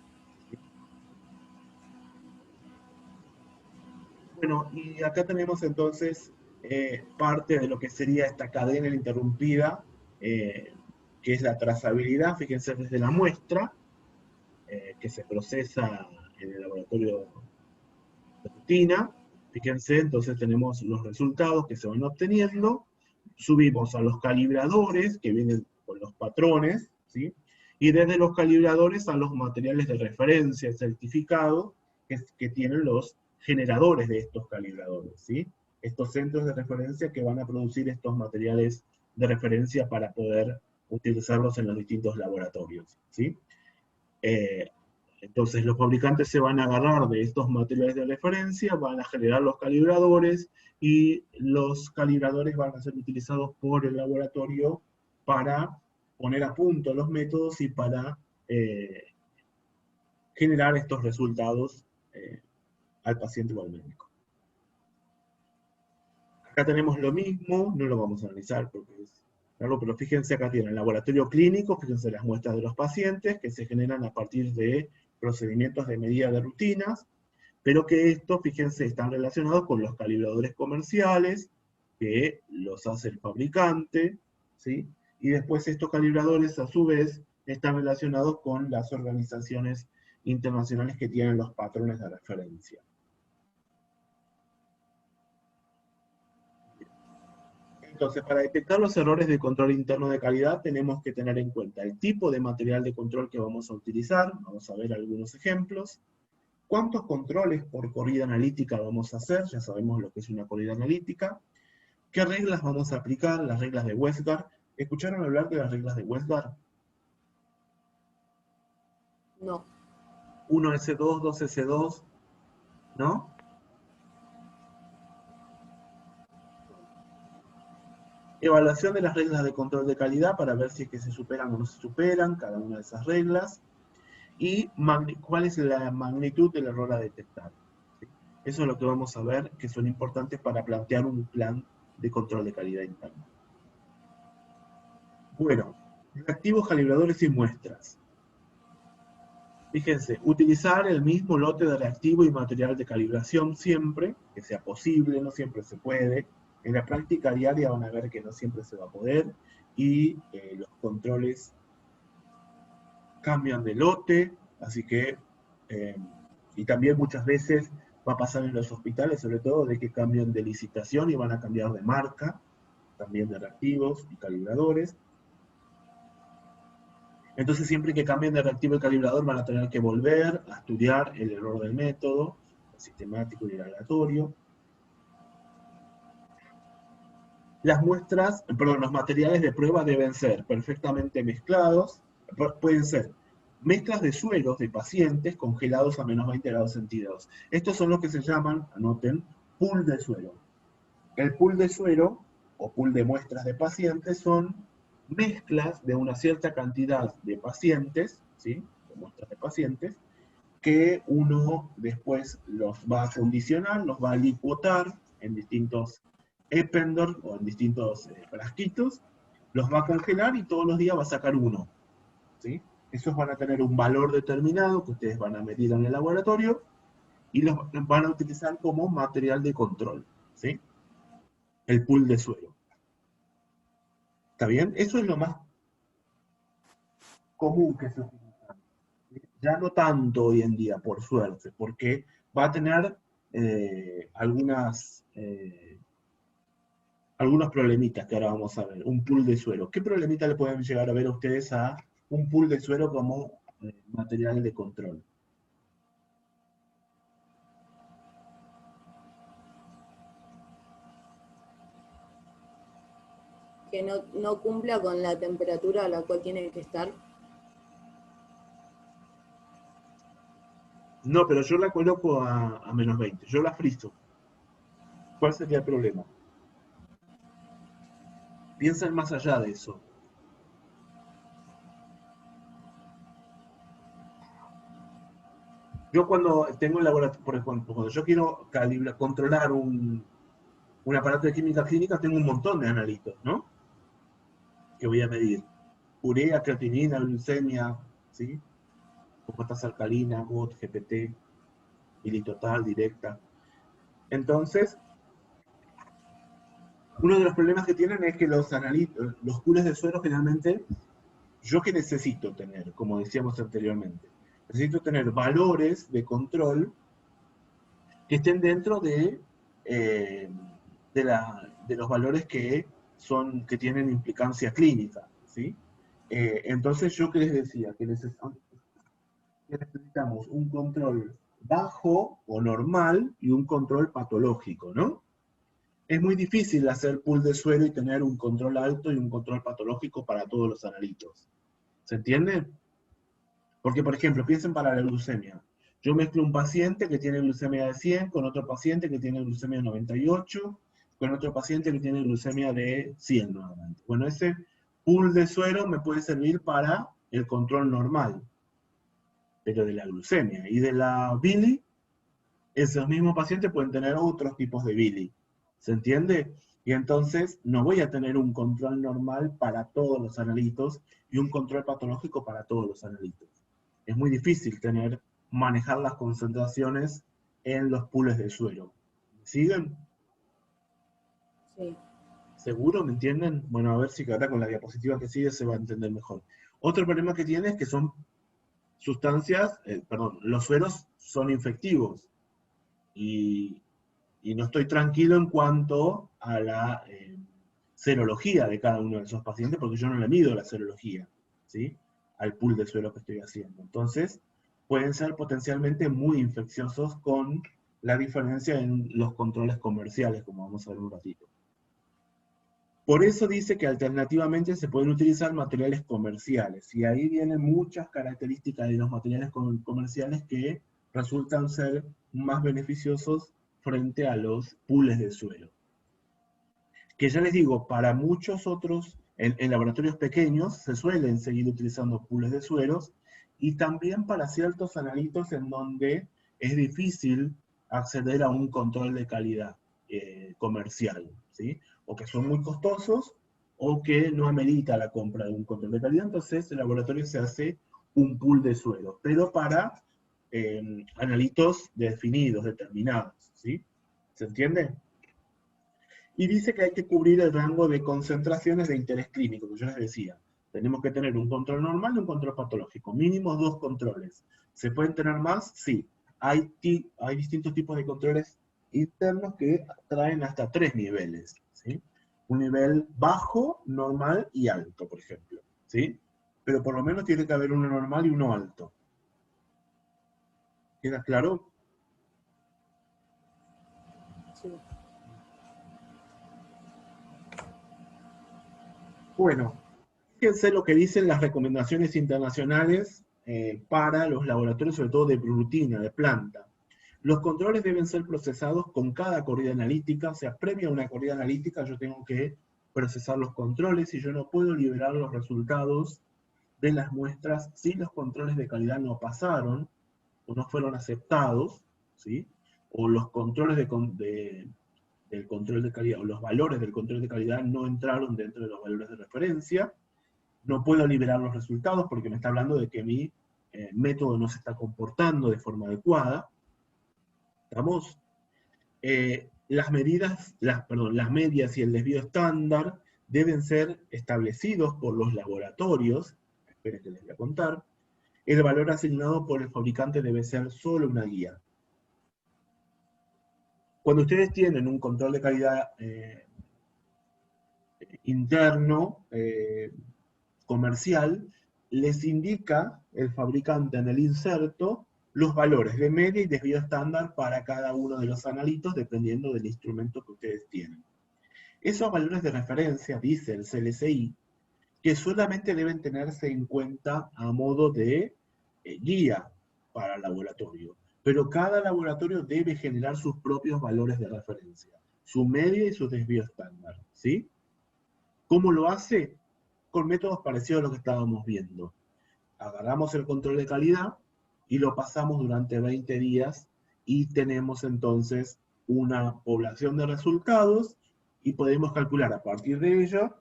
Bueno, y acá tenemos entonces parte de lo que sería esta cadena ininterrumpida, que es la trazabilidad, fíjense, desde la muestra, que se procesa en el laboratorio de rutina. Fíjense, entonces tenemos los resultados que se van obteniendo, subimos a los calibradores, que vienen con los patrones, ¿sí? Y desde los calibradores a los materiales de referencia certificados que tienen los generadores de estos calibradores, ¿sí? Estos centros de referencia que van a producir estos materiales de referencia para poder utilizarlos en los distintos laboratorios, ¿sí? Eh, entonces los fabricantes se van a agarrar de estos materiales de referencia, van a generar los calibradores y los calibradores van a ser utilizados por el laboratorio para poner a punto los métodos y para generar estos resultados al paciente o al médico. Acá tenemos lo mismo, no lo vamos a analizar porque es claro, pero fíjense acá tienen el laboratorio clínico, fíjense las muestras de los pacientes que se generan a partir de procedimientos de medida de rutinas, pero que estos, fíjense, están relacionados con los calibradores comerciales, que los hace el fabricante, ¿sí? Y después estos calibradores, a su vez, están relacionados con las organizaciones internacionales que tienen los patrones de referencia. Entonces, para detectar los errores de control interno de calidad, tenemos que tener en cuenta el tipo de material de control que vamos a utilizar, vamos a ver algunos ejemplos, cuántos controles por corrida analítica vamos a hacer, ya sabemos lo que es una corrida analítica, qué reglas vamos a aplicar, las reglas de Westgard. ¿Escucharon hablar de las reglas de Westgard? No. 1S2, 2S2, ¿no? Evaluación de las reglas de control de calidad para ver si es que se superan o no se superan cada una de esas reglas. Y cuál es la magnitud del error a detectar. ¿Sí? Eso es lo que vamos a ver, que son importantes para plantear un plan de control de calidad interna. Bueno, reactivos, calibradores y muestras. Fíjense, utilizar el mismo lote de reactivo y material de calibración siempre, que sea posible, no siempre se puede. En la práctica diaria van a ver que no siempre se va a poder, y los controles cambian de lote, así que, y también muchas veces va a pasar en los hospitales, sobre todo, de que cambian de licitación y van a cambiar de marca, también de reactivos y calibradores. Entonces siempre que cambien de reactivo y calibrador van a tener que volver a estudiar el error del método, el sistemático y el aleatorio. Las muestras, perdón, los materiales de prueba deben ser perfectamente mezclados, pueden ser mezclas de sueros de pacientes congelados a menos 20 grados centígrados. Estos son los que se llaman, anoten, pool de suero. El pool de suero, o pool de muestras de pacientes, son mezclas de una cierta cantidad de pacientes, ¿sí? De muestras de pacientes, que uno después los va a condicionar, los va a licuotar en distintos Eppendorf o en distintos frasquitos, los va a congelar y todos los días va a sacar uno, ¿sí? Esos van a tener un valor determinado que ustedes van a medir en el laboratorio y los van a utilizar como material de control, ¿sí? El pool de suero. ¿Está bien? Eso es lo más común que se utiliza. Ya no tanto hoy en día, por suerte, porque va a tener algunos problemitas que ahora vamos a ver. Un pool de suero. ¿Qué problemita le pueden llegar a ver a ustedes a un pool de suero como material de control? Que no cumpla con la temperatura a la cual tiene que estar. No, pero yo la coloco a menos 20. Yo la frizo. ¿Cuál sería el problema? Piensen más allá de eso. Yo cuando tengo el laboratorio, por ejemplo, cuando yo quiero controlar un aparato de química clínica, tengo un montón de analitos, ¿no? Que voy a medir. Urea, creatinina, glucemia, ¿sí? Compuestas alcalinas, GOT, GPT, militotal, directa. Entonces, uno de los problemas que tienen es que los pools de suero generalmente, ¿yo qué necesito tener? Como decíamos anteriormente. Necesito tener valores de control que estén dentro eh, de los valores que tienen implicancia clínica, ¿sí? Entonces, yo que les decía, que necesitamos un control bajo o normal y un control patológico, ¿no? Es muy difícil hacer pool de suero y tener un control alto y un control patológico para todos los analitos. ¿Se entiende? Porque, por ejemplo, piensen para la glucemia. Yo mezclo un paciente que tiene glucemia de 100 con otro paciente que tiene glucemia de 98, con otro paciente que tiene glucemia de 100 nuevamente. Bueno, ese pool de suero me puede servir para el control normal, pero de la glucemia. Y de la bili, esos mismos pacientes pueden tener otros tipos de bili. ¿Se entiende? Y entonces no voy a tener un control normal para todos los analitos y un control patológico para todos los analitos. Es muy difícil manejar las concentraciones en los pools de suero. ¿Me siguen? Sí. ¿Seguro? ¿Me entienden? Bueno, a ver si ahora con la diapositiva que sigue se va a entender mejor. Otro problema que tiene es que son sustancias, los sueros son infectivos. Y no estoy tranquilo en cuanto a la serología de cada uno de esos pacientes, porque yo no le mido la serología, ¿sí? Al pool de suero que estoy haciendo. Entonces, pueden ser potencialmente muy infecciosos con la diferencia en los controles comerciales, como vamos a ver un ratito. Por eso dice que alternativamente se pueden utilizar materiales comerciales, y ahí vienen muchas características de los materiales comerciales que resultan ser más beneficiosos frente a los pools de suero. Que ya les digo, para muchos otros, en laboratorios pequeños, se suelen seguir utilizando pools de sueros, y también para ciertos analitos en donde es difícil acceder a un control de calidad comercial, ¿sí? O que son muy costosos, o que no amerita la compra de un control de calidad, entonces el laboratorio se hace un pool de suero, pero para analitos definidos, determinados, ¿sí? ¿Se entiende? Y dice que hay que cubrir el rango de concentraciones de interés clínico, que yo les decía. Tenemos que tener un control normal y un control patológico, mínimo 2 controles. ¿Se pueden tener más? Sí. Hay distintos tipos de controles internos que traen hasta 3 niveles, ¿sí? Un nivel bajo, normal y alto, por ejemplo, ¿sí? Pero por lo menos tiene que haber uno normal y uno alto. ¿Queda claro? Sí. Bueno, fíjense lo que dicen las recomendaciones internacionales para los laboratorios, sobre todo de rutina, de planta. Los controles deben ser procesados con cada corrida analítica, o sea, previa a una corrida analítica yo tengo que procesar los controles y yo no puedo liberar los resultados de las muestras si los controles de calidad no pasaron o no fueron aceptados, ¿sí? O los controles del control de calidad, o los valores del control de calidad no entraron dentro de los valores de referencia. No puedo liberar los resultados porque me está hablando de que mi método no se está comportando de forma adecuada. ¿Estamos? Las medias y el desvío estándar deben ser establecidos por los laboratorios. Esperen que les voy a contar. El valor asignado por el fabricante debe ser solo una guía. Cuando ustedes tienen un control de calidad interno, comercial, les indica el fabricante en el inserto los valores de media y desvío estándar para cada uno de los analitos, dependiendo del instrumento que ustedes tienen. Esos valores de referencia, dice el CLCI, que solamente deben tenerse en cuenta a modo de guía para el laboratorio. Pero cada laboratorio debe generar sus propios valores de referencia, su media y su desvío estándar, ¿sí? ¿Cómo lo hace? Con métodos parecidos a lo que estábamos viendo. Agarramos el control de calidad y lo pasamos durante 20 días y tenemos entonces una población de resultados y podemos calcular a partir de ello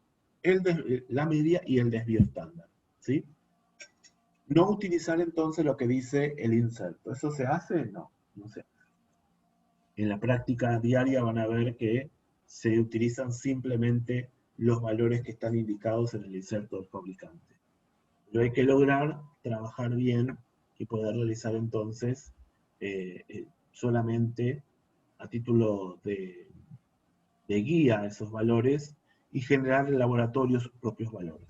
la media y el desvío estándar, ¿sí? No utilizar entonces lo que dice el inserto. ¿Eso se hace? No, no se hace. En la práctica diaria van a ver que se utilizan simplemente los valores que están indicados en el inserto del fabricante. Pero hay que lograr trabajar bien y poder realizar entonces solamente a título de guía esos valores y generar en el laboratorio sus propios valores.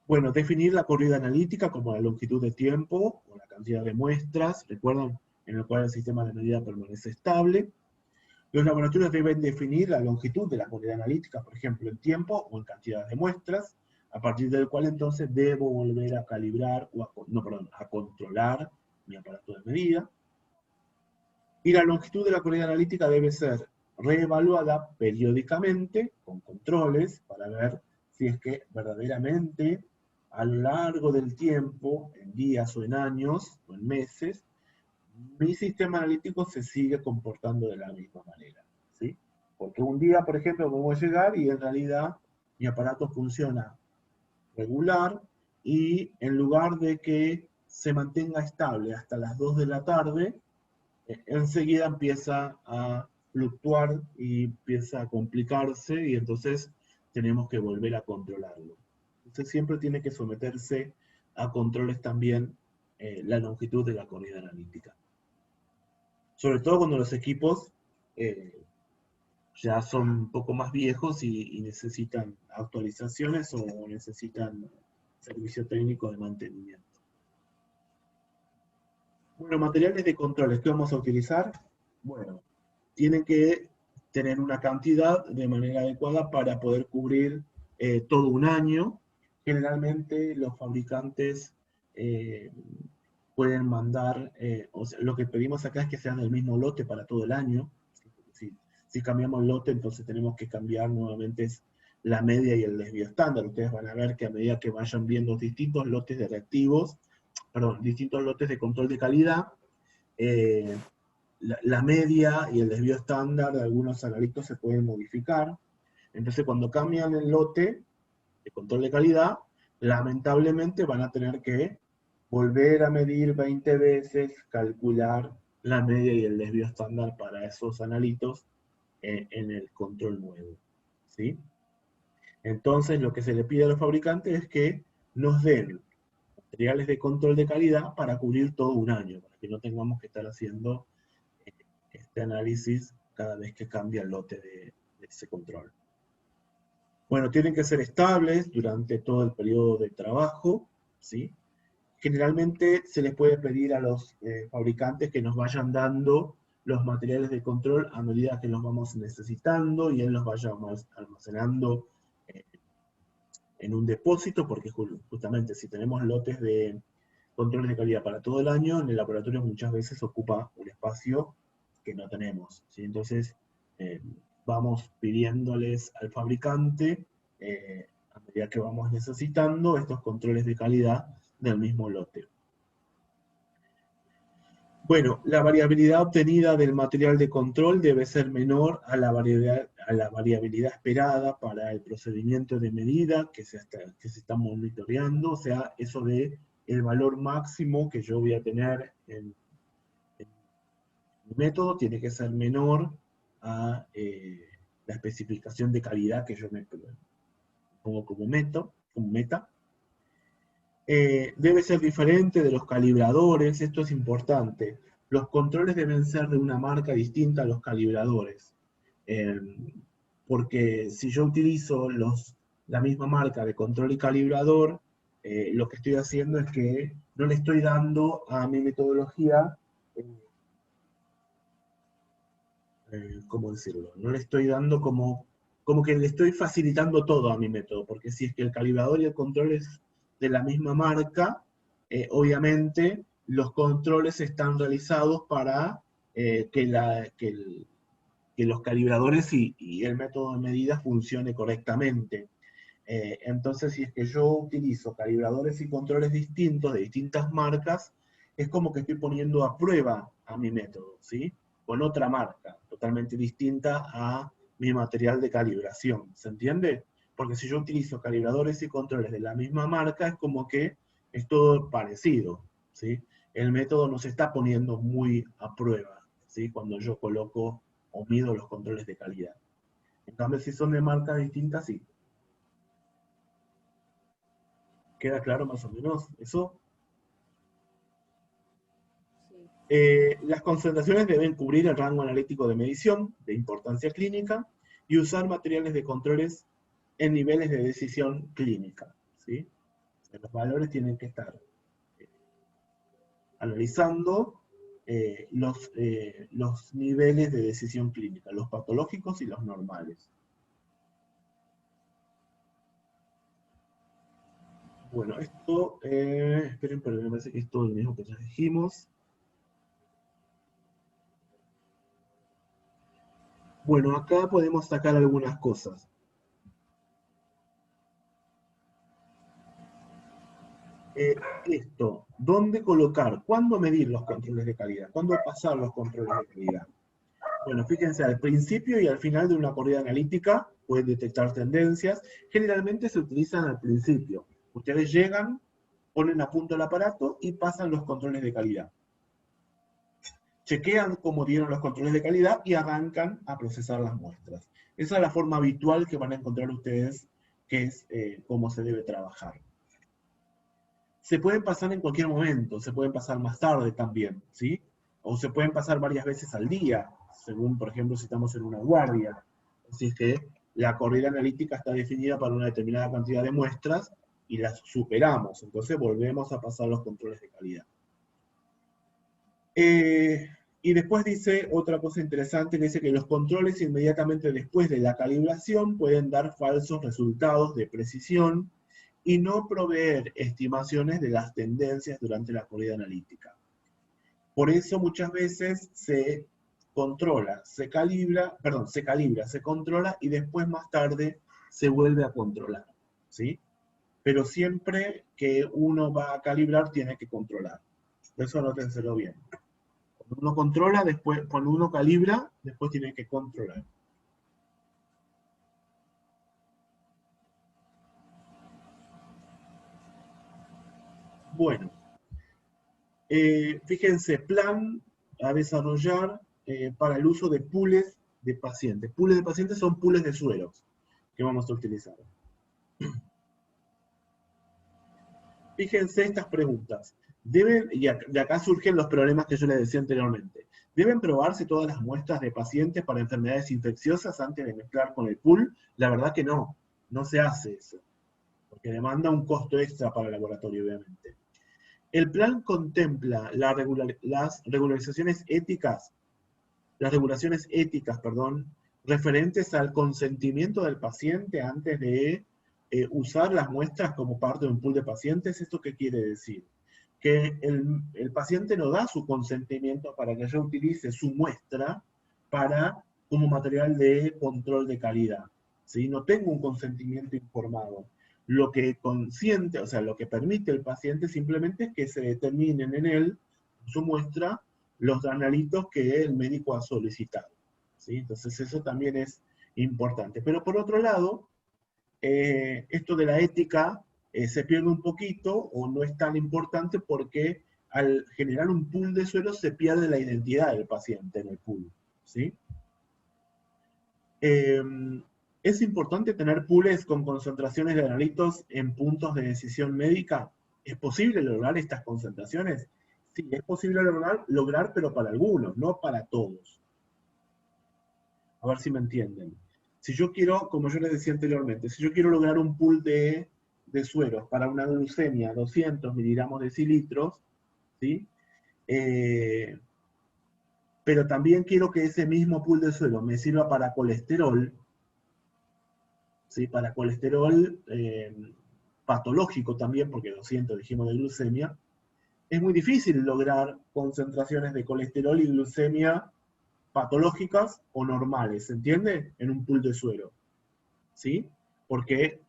Bueno, definir la corrida analítica como la longitud de tiempo o la cantidad de muestras, recuerdan, en el cual el sistema de medida permanece estable. Los laboratorios deben definir la longitud de la corrida analítica, por ejemplo, en tiempo o en cantidad de muestras, a partir del cual entonces debo volver a calibrar, o a controlar mi aparato de medida. Y la longitud de la corrida analítica debe ser reevaluada periódicamente con controles para ver si es que verdaderamente a lo largo del tiempo, en días o en años o en meses, mi sistema analítico se sigue comportando de la misma manera, ¿sí? Porque un día, por ejemplo, me voy a llegar y en realidad mi aparato funciona regular y en lugar de que se mantenga estable hasta las 2 de la tarde, enseguida empieza a fluctuar y empieza a complicarse y entonces tenemos que volver a controlarlo. Entonces siempre tiene que someterse a controles también la longitud de la corrida analítica. Sobre todo cuando los equipos ya son un poco más viejos y necesitan actualizaciones o necesitan servicio técnico de mantenimiento. Bueno, materiales de controles que vamos a utilizar, bueno, tienen que tener una cantidad de manera adecuada para poder cubrir todo un año. Generalmente los fabricantes pueden mandar, o sea, lo que pedimos acá es que sean del mismo lote para todo el año. Si cambiamos lote, entonces tenemos que cambiar nuevamente la media y el desvío estándar. Ustedes van a ver que a medida que vayan viendo distintos lotes de reactivos, perdón, distintos lotes de control de calidad, la media y el desvío estándar de algunos analitos se pueden modificar. Entonces cuando cambian el lote de control de calidad, lamentablemente van a tener que volver a medir 20 veces, calcular la media y el desvío estándar para esos analitos en el control nuevo, ¿sí? Entonces lo que se le pide a los fabricantes es que nos den materiales de control de calidad para cubrir todo un año, para que no tengamos que estar haciendo este análisis cada vez que cambia el lote de ese control. Bueno, tienen que ser estables durante todo el periodo de trabajo, ¿sí? Generalmente se les puede pedir a los fabricantes que nos vayan dando los materiales de control a medida que los vamos necesitando y él los vaya almacenando en un depósito, porque justamente si tenemos lotes de control de calidad para todo el año, en el laboratorio muchas veces ocupa un espacio que no tenemos, ¿sí? Entonces vamos pidiéndoles al fabricante, a medida que vamos necesitando, estos controles de calidad del mismo lote. Bueno, la variabilidad obtenida del material de control debe ser menor a la variabilidad esperada para el procedimiento de medida que se está monitoreando, o sea, eso de el valor máximo que yo voy a tener en mi método tiene que ser menor a la especificación de calidad que yo me pongo como meta. Debe ser diferente de los calibradores, esto es importante. Los controles deben ser de una marca distinta a los calibradores. Porque si yo utilizo la misma marca de control y calibrador, lo que estoy haciendo es que no le estoy dando a mi metodología, ¿cómo decirlo? No le estoy dando como que le estoy facilitando todo a mi método, porque si es que el calibrador y el control es de la misma marca, obviamente los controles están realizados para que los calibradores y el método de medida funcione correctamente. Entonces, si es que yo utilizo calibradores y controles distintos, de distintas marcas, es como que estoy poniendo a prueba a mi método, ¿sí? Con otra marca, totalmente distinta a mi material de calibración, ¿se entiende? Porque si yo utilizo calibradores y controles de la misma marca, es como que es todo parecido, ¿sí? El método no se está poniendo muy a prueba, ¿sí? Cuando yo coloco o mido los controles de calidad. En cambio, si son de marcas distintas, sí. ¿Queda claro más o menos eso? Las concentraciones deben cubrir el rango analítico de medición, de importancia clínica, y usar materiales de controles en niveles de decisión clínica, ¿sí? Los valores tienen que estar analizando los niveles de decisión clínica, los patológicos y los normales. Bueno, esto, esperen, pero me parece que es todo lo mismo que ya dijimos. Bueno, acá podemos sacar algunas cosas. Esto, ¿dónde colocar? ¿Cuándo medir los controles de calidad? ¿Cuándo pasar los controles de calidad? Bueno, fíjense, al principio y al final de una corrida analítica pueden detectar tendencias. Generalmente se utilizan al principio. Ustedes llegan, ponen a punto el aparato y pasan los controles de calidad. Chequean cómo dieron los controles de calidad y arrancan a procesar las muestras. Esa es la forma habitual que van a encontrar ustedes, que es cómo se debe trabajar. Se pueden pasar en cualquier momento, se pueden pasar más tarde también, ¿sí? O se pueden pasar varias veces al día, según, por ejemplo, si estamos en una guardia. Así es que la corrida analítica está definida para una determinada cantidad de muestras y las superamos, entonces volvemos a pasar los controles de calidad. Y después dice otra cosa interesante, que dice que los controles inmediatamente después de la calibración pueden dar falsos resultados de precisión y no proveer estimaciones de las tendencias durante la corrida analítica. Por eso muchas veces se controla, se controla y después más tarde se vuelve a controlar, ¿sí? Pero siempre que uno va a calibrar tiene que controlar. Eso anótenselo bien. Cuando uno controla, después, cuando uno calibra, después tiene que controlar. Bueno, fíjense, plan a desarrollar para el uso de pools de pacientes. Pools de pacientes son pools de sueros que vamos a utilizar. Fíjense estas preguntas. De acá surgen los problemas que yo les decía anteriormente. ¿Deben probarse todas las muestras de pacientes para enfermedades infecciosas antes de mezclar con el pool? La verdad que no, no se hace eso, porque demanda un costo extra para el laboratorio, obviamente. El plan contempla las regulaciones éticas, referentes al consentimiento del paciente antes de usar las muestras como parte de un pool de pacientes. ¿Esto qué quiere decir? Que el paciente no da su consentimiento para que yo utilice su muestra como material de control de calidad, ¿sí? No tengo un consentimiento informado. Lo que consiente, o sea, lo que permite el paciente simplemente es que se determinen en él, su muestra, los analitos que el médico ha solicitado, ¿sí? Entonces eso también es importante. Pero por otro lado, esto de la ética se pierde un poquito o no es tan importante porque al generar un pool de suelos se pierde la identidad del paciente en el pool, ¿sí? ¿Es importante tener pools con concentraciones de analitos en puntos de decisión médica? ¿Es posible lograr estas concentraciones? Sí, es posible lograr, pero para algunos, no para todos. A ver si me entienden. Si yo quiero, como yo les decía anteriormente, si yo quiero lograr un pool de sueros para una glucemia, 200 miligramos decilitros, ¿sí? Pero también quiero que ese mismo pool de suero me sirva para colesterol, ¿sí? Para colesterol patológico también, porque 200 dijimos de glucemia, es muy difícil lograr concentraciones de colesterol y glucemia patológicas o normales, ¿se entiende? En un pool de suero, ¿sí? Porque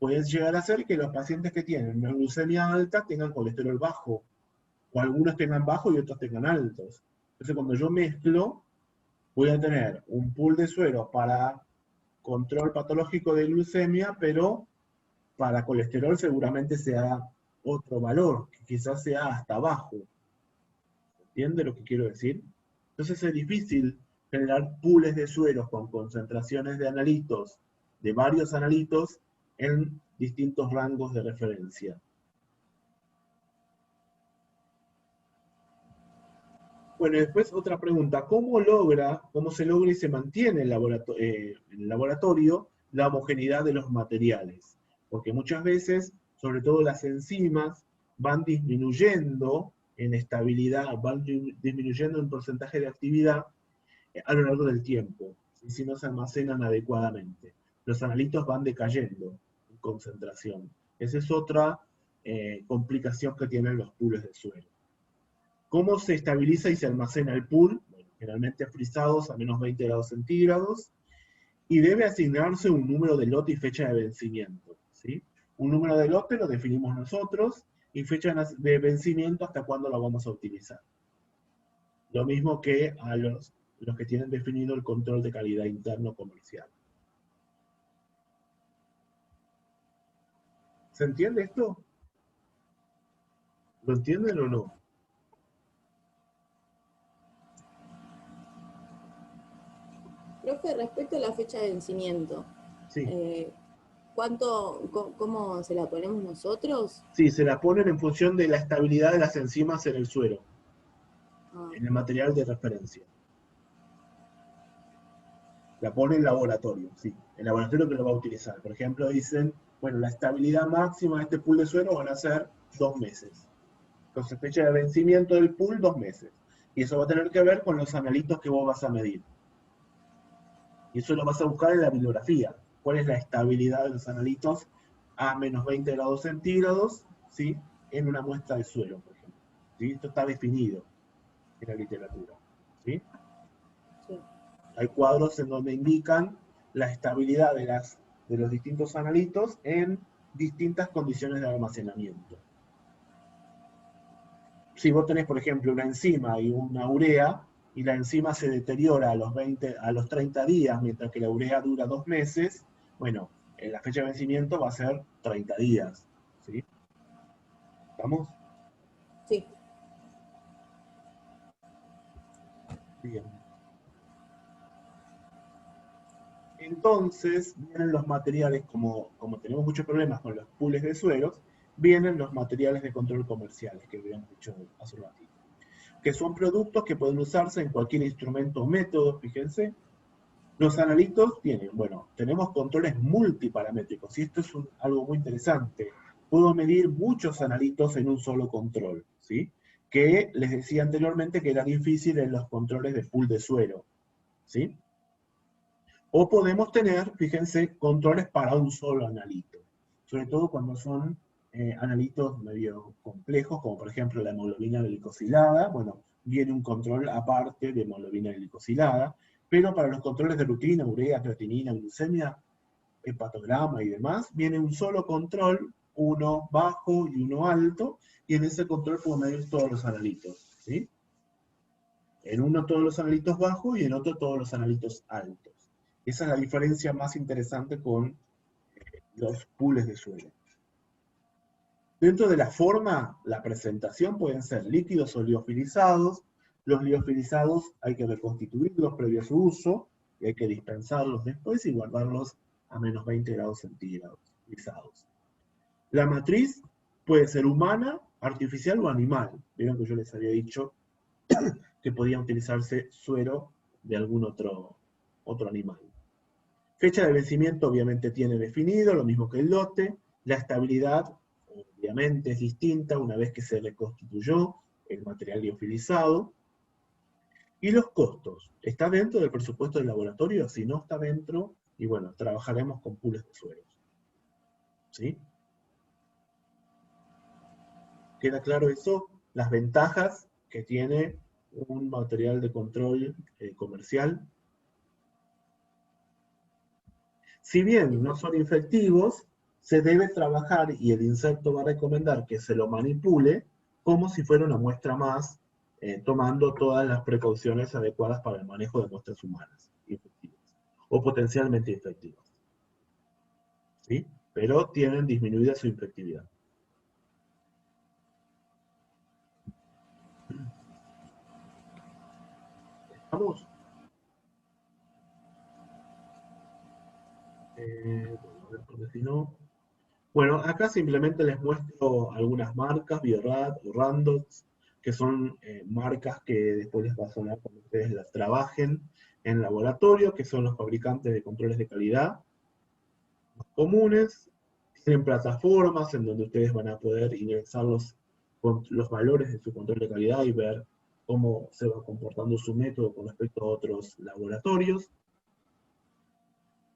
puede llegar a ser que los pacientes que tienen una glucemia alta tengan colesterol bajo, o algunos tengan bajo y otros tengan altos. Entonces cuando yo mezclo, voy a tener un pool de suero para control patológico de glucemia, pero para colesterol seguramente sea otro valor, que quizás sea hasta bajo. ¿Entiende lo que quiero decir? Entonces es difícil generar pools de sueros con concentraciones de analitos, de varios analitos, en distintos rangos de referencia. Bueno, y después otra pregunta, ¿cómo se logra y se mantiene en el laboratorio la homogeneidad de los materiales? Porque muchas veces, sobre todo las enzimas, van disminuyendo en estabilidad, van disminuyendo en porcentaje de actividad a lo largo del tiempo, si no se almacenan adecuadamente. Los analitos van decayendo en concentración. Esa es otra complicación que tienen los pools de suero. ¿Cómo se estabiliza y se almacena el pool? Bueno, generalmente frisados a menos 20 grados centígrados, y debe asignarse un número de lote y fecha de vencimiento, ¿sí? Un número de lote lo definimos nosotros, y fecha de vencimiento hasta cuándo lo vamos a utilizar. Lo mismo que a los que tienen definido el control de calidad interno comercial. ¿Se entiende esto? ¿Lo entienden o no? Profe, respecto a la fecha de vencimiento, Sí. ¿cómo se la ponemos nosotros? Sí, se la ponen en función de la estabilidad de las enzimas en el suero, Ah, en el material de referencia. La pone en laboratorio, sí. El laboratorio que lo va a utilizar. Por ejemplo, dicen, bueno, la estabilidad máxima de este pool de suero van a ser 2 meses. Entonces, fecha de vencimiento del pool, 2 meses. Y eso va a tener que ver con los analitos que vos vas a medir. Y eso lo vas a buscar en la bibliografía. ¿Cuál es la estabilidad de los analitos a menos 20 grados centígrados, ¿sí? En una muestra de suelo, por ejemplo. ¿Sí? Esto está definido en la literatura. ¿Sí? sí. Hay cuadros en donde indican la estabilidad de los distintos analitos en distintas condiciones de almacenamiento. Si vos tenés, por ejemplo, una enzima y una urea, y la enzima se deteriora a los 30 días, mientras que la urea dura 2 meses, bueno, la fecha de vencimiento va a ser 30 días. ¿Sí? ¿Estamos? Sí. Bien. Entonces, vienen los materiales, como tenemos muchos problemas con los pools de sueros, vienen los materiales de control comerciales, que habíamos dicho hace un ratito, que son productos que pueden usarse en cualquier instrumento o método, fíjense. Los analitos tienen, bueno, tenemos controles multiparamétricos, y esto es algo muy interesante. Puedo medir muchos analitos en un solo control, ¿sí? Que les decía anteriormente que era difícil en los controles de pool de suero, ¿sí? O podemos tener, fíjense, controles para un solo analito, sobre todo cuando son analitos medio complejos, como por ejemplo la hemoglobina glicosilada. Bueno, viene un control aparte de hemoglobina glicosilada, pero para los controles de rutina, urea, creatinina, glucemia, hepatograma y demás, viene un solo control, uno bajo y uno alto, y en ese control puedo medir todos los analitos, ¿sí? En uno todos los analitos bajos y en otro todos los analitos altos. Esa es la diferencia más interesante con los pools de suelo. Dentro de la forma, la presentación pueden ser líquidos o liofilizados. Los liofilizados hay que reconstituirlos previo a su uso, y hay que dispensarlos después y guardarlos a menos 20 grados centígrados, lisados. La matriz puede ser humana, artificial o animal. Vieron que yo les había dicho que podía utilizarse suero de algún otro animal. Fecha de vencimiento obviamente tiene definido, lo mismo que el lote. La estabilidad obviamente es distinta una vez que se reconstituyó el material liofilizado. Y los costos, ¿está dentro del presupuesto del laboratorio? Si no está dentro, y bueno, trabajaremos con pools de sueros. ¿Sí? ¿Queda claro eso? Las ventajas que tiene un material de control comercial. Si bien no son infectivos, se debe trabajar y el inserto va a recomendar que se lo manipule como si fuera una muestra más, tomando todas las precauciones adecuadas para el manejo de muestras humanas infectivas o potencialmente infectivas. ¿Sí? Pero tienen disminuida su infectividad. ¿Vamos? Bueno, a ver, porque si no... Bueno, acá simplemente les muestro algunas marcas, Biorad o Randox, que son marcas que después les va a sonar cuando ustedes las trabajen en laboratorio, que son los fabricantes de controles de calidad comunes. Tienen plataformas en donde ustedes van a poder ingresar los valores de su control de calidad y ver cómo se va comportando su método con respecto a otros laboratorios.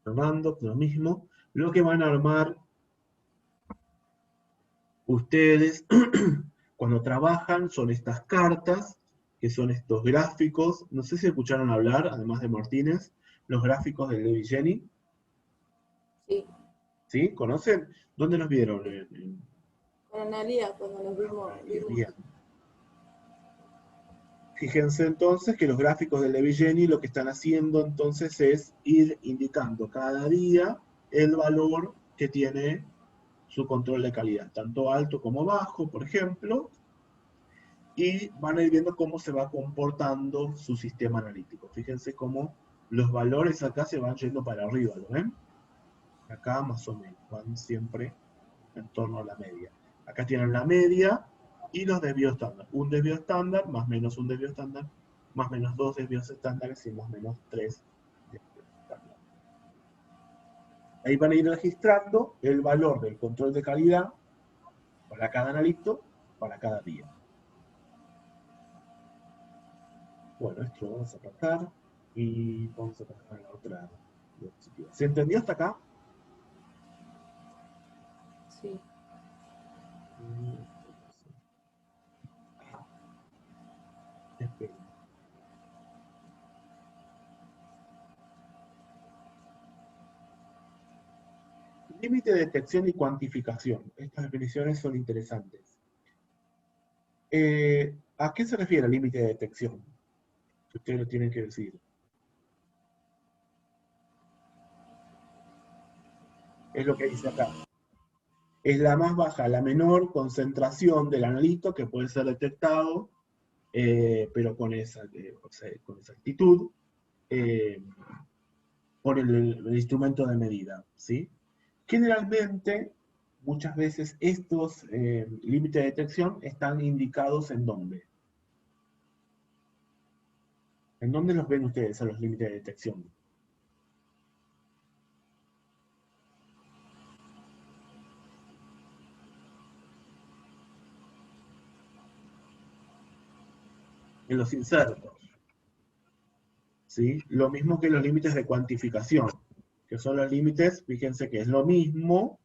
Randox, lo mismo. Lo que van a armar ustedes cuando trabajan son estas cartas, que son estos gráficos. No sé si escucharon hablar, además de Martínez, los gráficos de Levi Jenny. Sí, ¿Sí? ¿Conocen? ¿Dónde los vieron? con Analia, cuando nos vimos. Bien. Fíjense entonces que los gráficos de Levi Jenny lo que están haciendo entonces es ir indicando cada día el valor que tiene su control de calidad, tanto alto como bajo, por ejemplo, y van a ir viendo cómo se va comportando su sistema analítico. Fíjense cómo los valores acá se van yendo para arriba, ¿lo ven? Acá más o menos, van siempre en torno a la media. Acá tienen la media y los desvíos estándar. Un desvío estándar, más menos un desvío estándar, más menos dos desvíos estándares y más menos tres desvíos estándar. Ahí van a ir registrando el valor del control de calidad para cada analito, para cada día. Bueno, esto lo vamos a apartar y vamos a pasar a la otra diapositiva. ¿Se entendió hasta acá? Sí. Esperen. Límite de detección y cuantificación. Estas definiciones son interesantes. ¿A qué se refiere el límite de detección? Si ustedes lo tienen que decir. Es lo que dice acá. Es la más baja, la menor concentración del analito que puede ser detectado, pero con exactitud, por el instrumento de medida, ¿sí? Generalmente, muchas veces estos límites de detección están indicados ¿en dónde? ¿En dónde los ven ustedes a los límites de detección? En los insertos, ¿sí? Lo mismo que los límites de cuantificación, que son los límites, fíjense que es lo mismo,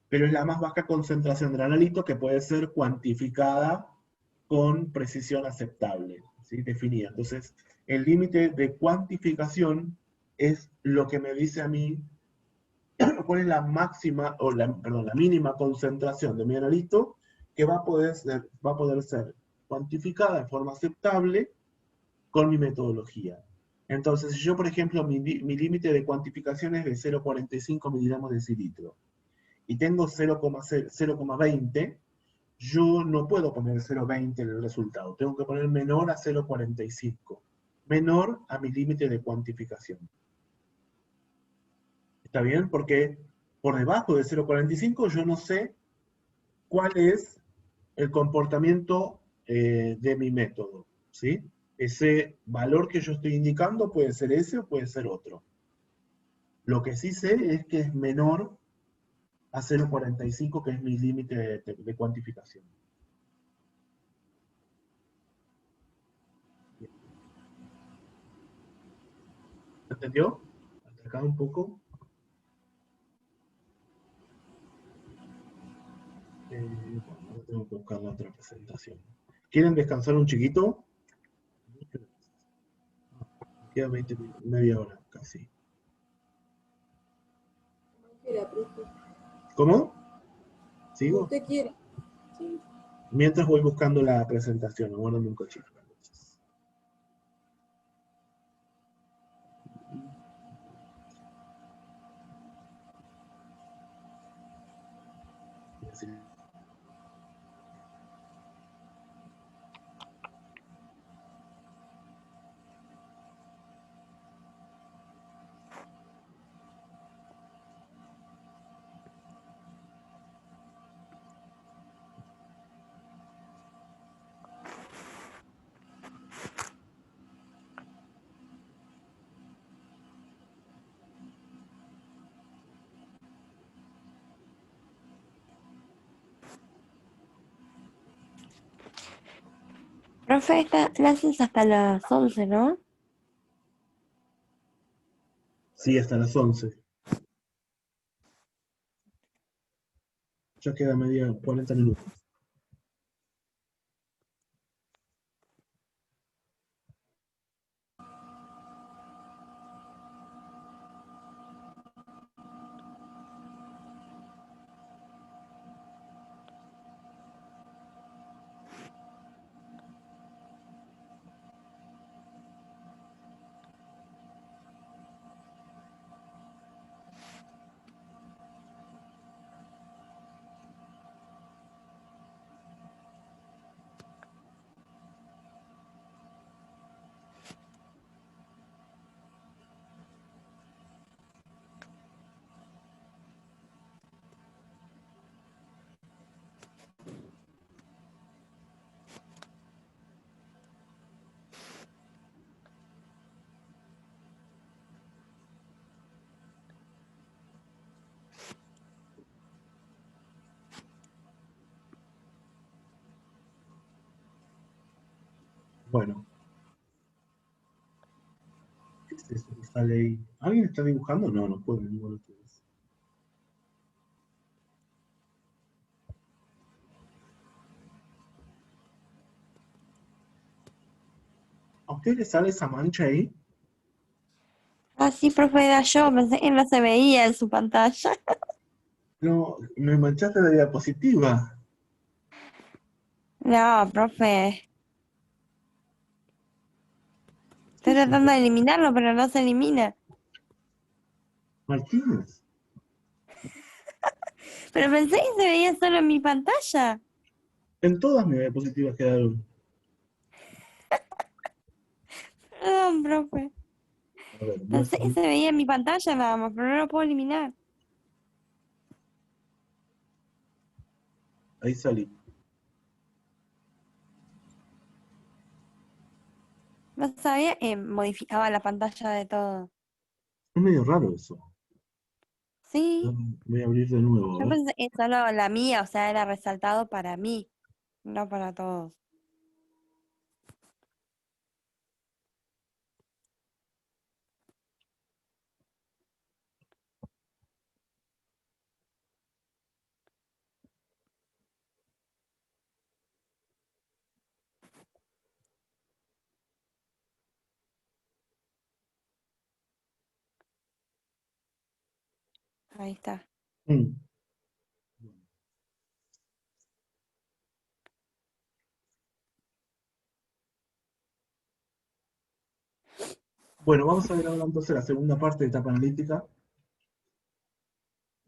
pero es la más baja concentración del analito que puede ser cuantificada con precisión aceptable, ¿sí? Definida. Entonces, el límite de cuantificación es lo que me dice a mí cuál es la máxima, o perdón, la mínima concentración de mi analito que va a poder ser cuantificada de forma aceptable con mi metodología. Entonces, si yo, por ejemplo, mi límite de cuantificación es de 0,45 miligramos de decilitro, y tengo 0,20, yo no puedo poner 0,20 en el resultado, tengo que poner menor a 0,45, menor a mi límite de cuantificación. ¿Está bien? Porque por debajo de 0,45 yo no sé cuál es el comportamiento de mi método, ¿sí? Ese valor que yo estoy indicando puede ser ese o puede ser otro. Lo que sí sé es que es menor a 0,45, que es mi límite de cuantificación. ¿Entendió? Hasta acá un poco. Bueno, ahora tengo que buscar la otra presentación. ¿Quieren descansar un chiquito? Queda 20 minutos, media hora casi. Quiera, profe. ¿Cómo? Como ¿Sigo? usted quiere. Sí. Mientras voy buscando la presentación, aguárdame un cochito. Profe, esta clase es hasta las 11, ¿no? Sí, hasta las 11. Ya queda 40 minutos. Bueno, ¿qué es eso que sale ahí? ¿Alguien está dibujando? No, no puede ninguno de ustedes. ¿A usted le sale esa mancha ahí? Ah, sí, profe, era yo, pensé que no se veía en su pantalla. No, me manchaste la diapositiva. No, profe, ¿Qué estoy es eso? tratando de eliminarlo, pero no se elimina. Martínez. Pero pensé que se veía solo en mi pantalla. En todas mis diapositivas quedaron. Perdón, profe. A ver, voy a Pensé que salir. se veía en mi pantalla nada más, pero no lo puedo eliminar. Ahí salí. No sabía que modificaba la pantalla de todo. Es medio raro eso. Sí, Voy a abrir de nuevo, a yo ver. pensé que solo la mía, o sea, era resaltado para mí, no para todos. Ahí está. Mm. Bueno, vamos a ver ahora entonces la segunda parte de etapa analítica.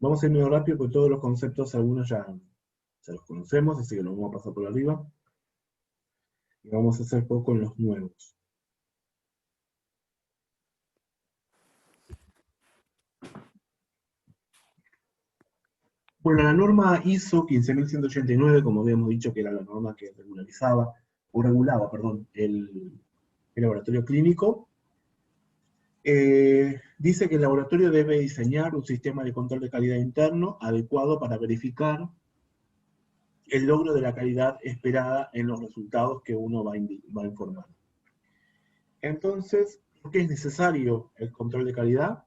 Vamos a ir medio rápido porque todos los conceptos, algunos ya los conocemos, así que los vamos a pasar por arriba. Y vamos a hacer poco en los nuevos. Bueno, la norma ISO 15189, como habíamos dicho que era la norma que regularizaba, o regulaba, perdón, el laboratorio clínico, dice que el laboratorio debe diseñar un sistema de control de calidad interno adecuado para verificar el logro de la calidad esperada en los resultados que uno va a informar. Entonces, ¿por qué es necesario el control de calidad?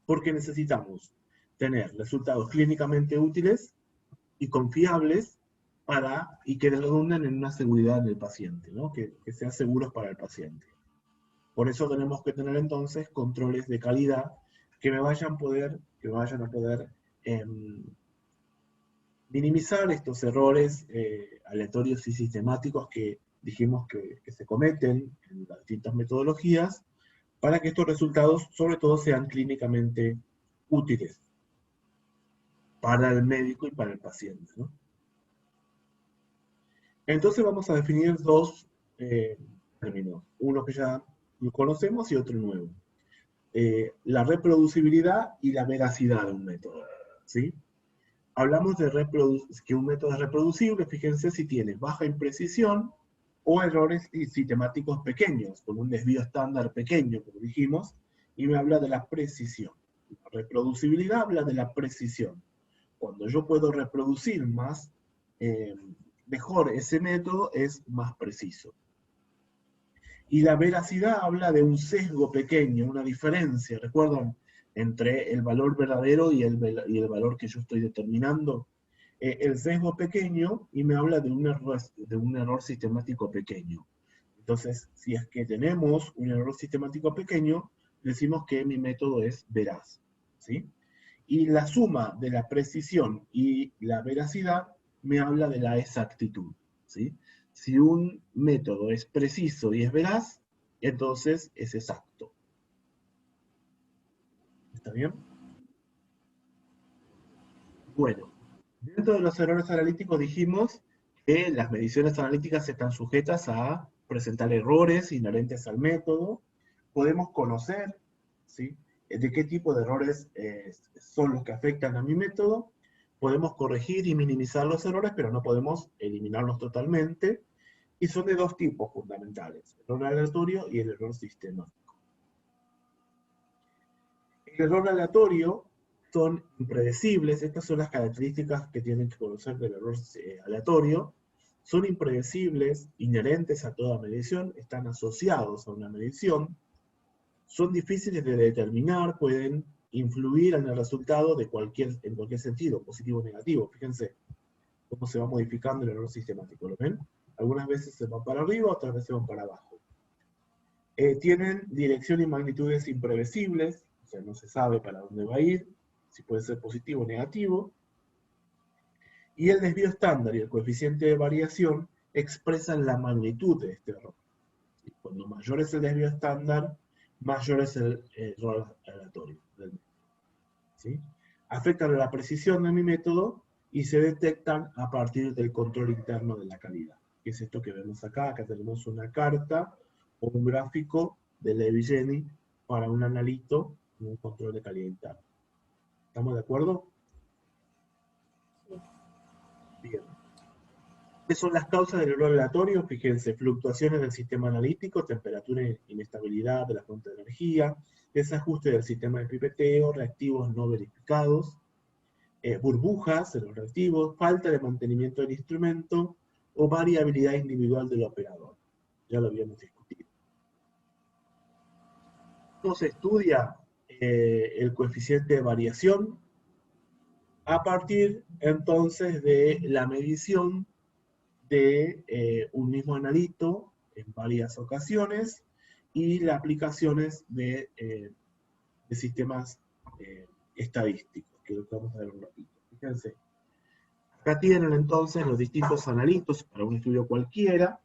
Porque necesitamos tener resultados clínicamente útiles y confiables y que redunden en una seguridad en el paciente, ¿no? Que sean seguros para el paciente. Por eso tenemos que tener entonces controles de calidad que me vayan a poder minimizar estos errores aleatorios y sistemáticos que dijimos que se cometen en las distintas metodologías, para que estos resultados sobre todo sean clínicamente útiles para el médico y para el paciente, ¿no? Entonces vamos a definir dos términos, uno que ya conocemos y otro nuevo. La reproducibilidad y la veracidad de un método, ¿sí? Hablamos de que un método es reproducible, fíjense si tiene baja imprecisión o errores sistemáticos pequeños, con un desvío estándar pequeño, como dijimos, y me habla de la precisión. La reproducibilidad habla de la precisión. Cuando yo puedo reproducir más mejor ese método es más preciso. Y la veracidad habla de un sesgo pequeño, una diferencia, ¿recuerdan? Entre el valor verdadero y el valor que yo estoy determinando. El sesgo pequeño y me habla de un error sistemático pequeño. Entonces, si es que tenemos un error sistemático pequeño, decimos que mi método es veraz, ¿sí? Y la suma de la precisión y la veracidad me habla de la exactitud, ¿sí? Si un método es preciso y es veraz, entonces es exacto. ¿Está bien? Bueno, dentro de los errores analíticos dijimos que las mediciones analíticas están sujetas a presentar errores inherentes al método. Podemos conocer, ¿sí?, de qué tipo de errores son los que afectan a mi método. Podemos corregir y minimizar los errores, pero no podemos eliminarlos totalmente. Y son de dos tipos fundamentales: el error aleatorio y el error sistemático. El error aleatorio son impredecibles. Estas son las características que tienen que conocer del error aleatorio. Son impredecibles, inherentes a toda medición, están asociados a una medición, son difíciles de determinar, pueden influir en el resultado en cualquier sentido, positivo o negativo. Fíjense cómo se va modificando el error sistemático, ¿lo ven? Algunas veces se van para arriba, otras veces van para abajo. Tienen dirección y magnitudes imprevisibles, o sea, no se sabe para dónde va a ir, si puede ser positivo o negativo. Y el desvío estándar y el coeficiente de variación expresan la magnitud de este error. Cuando mayor es el desvío estándar, mayor es el error aleatorio del método, ¿sí? Afectan a la precisión de mi método y se detectan a partir del control interno de la calidad. ¿Qué es esto que vemos acá? Acá tenemos una carta o un gráfico de Levi-Jenny para un analito y un control de calidad interno. ¿Estamos de acuerdo? Sí. Bien. ¿Qué son las causas del error aleatorio? Fíjense: fluctuaciones del sistema analítico, temperatura e inestabilidad de la fuente de energía, desajuste del sistema de pipeteo, reactivos no verificados, burbujas en los reactivos, falta de mantenimiento del instrumento o variabilidad individual del operador. Ya lo habíamos discutido. ¿Cómo se estudia el coeficiente de variación? A partir entonces de la medición de un mismo analito en varias ocasiones y las aplicaciones de sistemas estadísticos, que lo vamos a ver un ratito. Fíjense, acá tienen entonces los distintos analitos para un estudio cualquiera,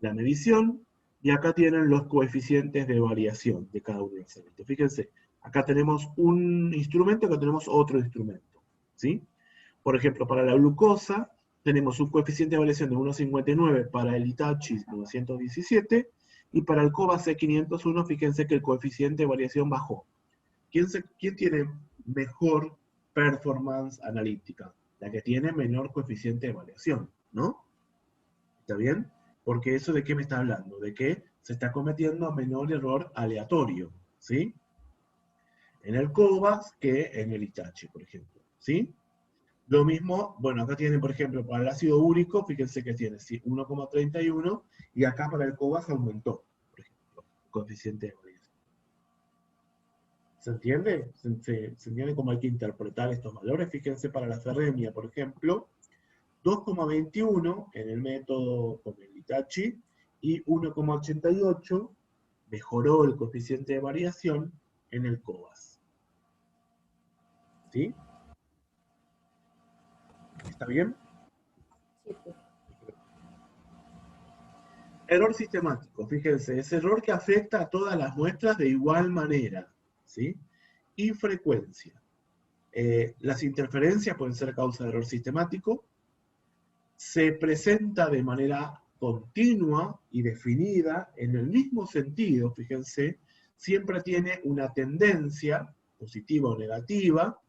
la medición, y acá tienen los coeficientes de variación de cada uno de los analitos. Fíjense, acá tenemos un instrumento, acá tenemos otro instrumento, ¿sí? Por ejemplo, para la glucosa tenemos un coeficiente de variación de 1,59 para el Hitachi 917, y para el Cobas C501, fíjense que el coeficiente de variación bajó. ¿Quién tiene mejor performance analítica? La que tiene menor coeficiente de variación, ¿no? ¿Está bien? Porque eso, ¿de qué me está hablando? De que se está cometiendo menor error aleatorio, ¿sí? En el Cobas que en el Hitachi, por ejemplo, ¿sí? Lo mismo, bueno, acá tienen, por ejemplo, para el ácido úrico, fíjense que tiene 1,31, y acá para el Cobas aumentó, por ejemplo, el coeficiente de variación. ¿Se entiende? ¿Se entiende cómo hay que interpretar estos valores? Fíjense, para la ferremia, por ejemplo, 2,21 en el método con el Hitachi y 1,88 mejoró el coeficiente de variación en el Cobas. ¿Sí? ¿Está bien? Sí, sí. Error sistemático, fíjense, es error que afecta a todas las muestras de igual manera, ¿sí? Infrecuencia. Las interferencias pueden ser causa de error sistemático. Se presenta de manera continua y definida en el mismo sentido, fíjense, siempre tiene una tendencia, positiva o negativa,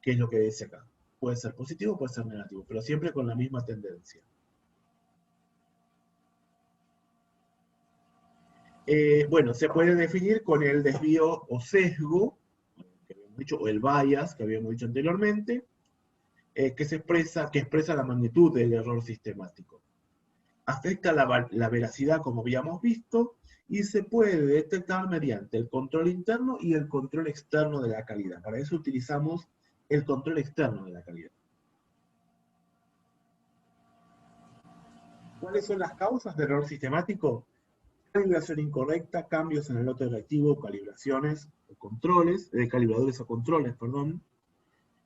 que es lo que dice acá. Puede ser positivo, puede ser negativo, pero siempre con la misma tendencia. Bueno, se puede definir con el desvío o sesgo, que habíamos dicho, o el bias, que habíamos dicho anteriormente. que expresa la magnitud del error sistemático. Afecta la veracidad, como habíamos visto, y se puede detectar mediante el control interno y el control externo de la calidad. Para eso utilizamos el control externo de la calidad. ¿Cuáles son las causas de error sistemático? Calibración incorrecta, cambios en el lote reactivo, calibraciones o controles, calibradores o controles, perdón.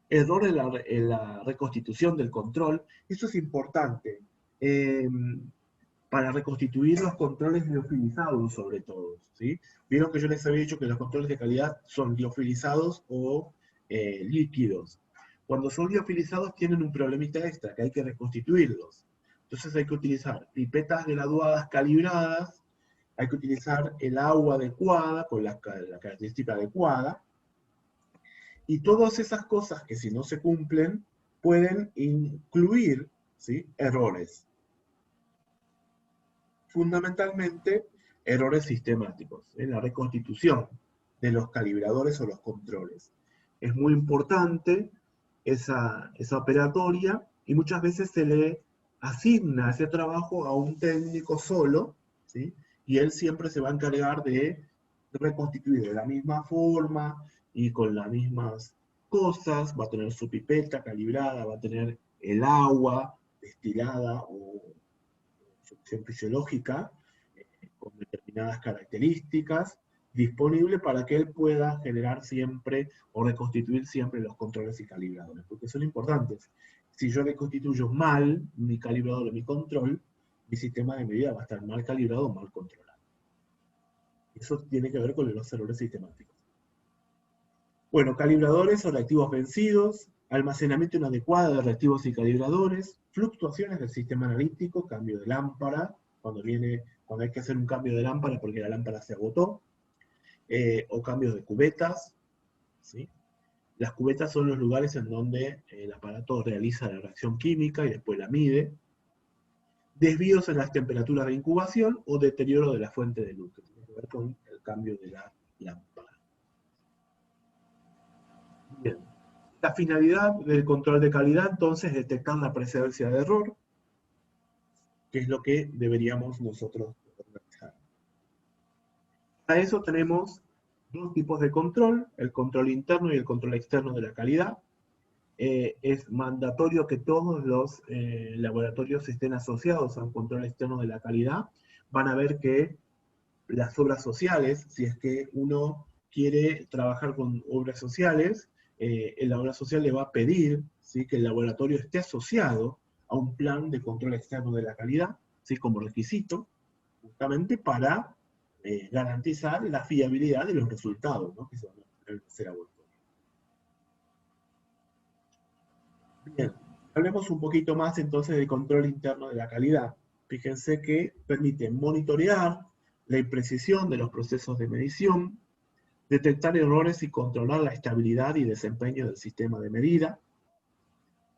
Error en la reconstitución del control. Esto es importante para reconstituir los controles liofilizados, sobre todo, ¿sí? Vieron que yo les había dicho que los controles de calidad son liofilizados o líquidos. Cuando son liofilizados tienen un problemita extra, que hay que reconstituirlos. Entonces hay que utilizar pipetas graduadas calibradas, hay que utilizar el agua adecuada, con la característica adecuada, y todas esas cosas que si no se cumplen, pueden incluir, ¿sí?, errores. Fundamentalmente, errores sistemáticos en la reconstitución de los calibradores o los controles. Es muy importante esa operatoria, y muchas veces se le asigna ese trabajo a un técnico solo, ¿sí?, y él siempre se va a encargar de reconstituir de la misma forma y con las mismas cosas. Va a tener su pipeta calibrada, va a tener el agua destilada o solución fisiológica con determinadas características disponible para que él pueda generar siempre o reconstituir siempre los controles y calibradores, porque son importantes. Si yo reconstituyo mal mi calibrador o mi control, mi sistema de medida va a estar mal calibrado o mal controlado. Eso tiene que ver con los errores sistemáticos. Bueno, calibradores o reactivos vencidos, almacenamiento inadecuado de reactivos y calibradores, fluctuaciones del sistema analítico, cambio de lámpara, cuando hay que hacer un cambio de lámpara porque la lámpara se agotó, o cambios de cubetas, ¿sí? Las cubetas son los lugares en donde el aparato realiza la reacción química y después la mide. Desvíos en las temperaturas de incubación o deterioro de la fuente de luz, que tiene que ver con el cambio de la lámpara. Bien. La finalidad del control de calidad, entonces, es detectar la presencia de error, que es lo que deberíamos nosotros realizar. Para eso tenemos dos tipos de control, el control interno y el control externo de la calidad. Es mandatorio que todos los laboratorios estén asociados a un control externo de la calidad. Van a ver que las obras sociales, si es que uno quiere trabajar con obras sociales, la obra social le va a pedir, ¿sí?, que el laboratorio esté asociado a un plan de control externo de la calidad, ¿sí?, como requisito, justamente para garantizar la fiabilidad de los resultados, ¿no?, que se van a hacer a laboratorio. Bien, hablemos un poquito más entonces del control interno de la calidad. Fíjense que permite monitorear la imprecisión de los procesos de medición, detectar errores y controlar la estabilidad y desempeño del sistema de medida.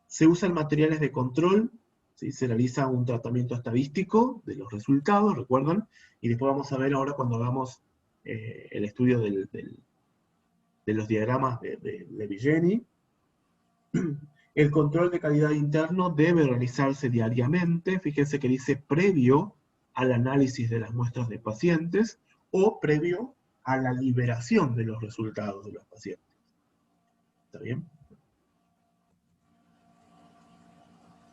Se usan materiales de control, ¿sí?, se realiza un tratamiento estadístico de los resultados, recuerdan, y después vamos a ver ahora cuando hagamos el estudio de los diagramas de Villeni. El control de calidad interno debe realizarse diariamente, fíjense que dice previo al análisis de las muestras de pacientes o previo a la liberación de los resultados de los pacientes. ¿Está bien?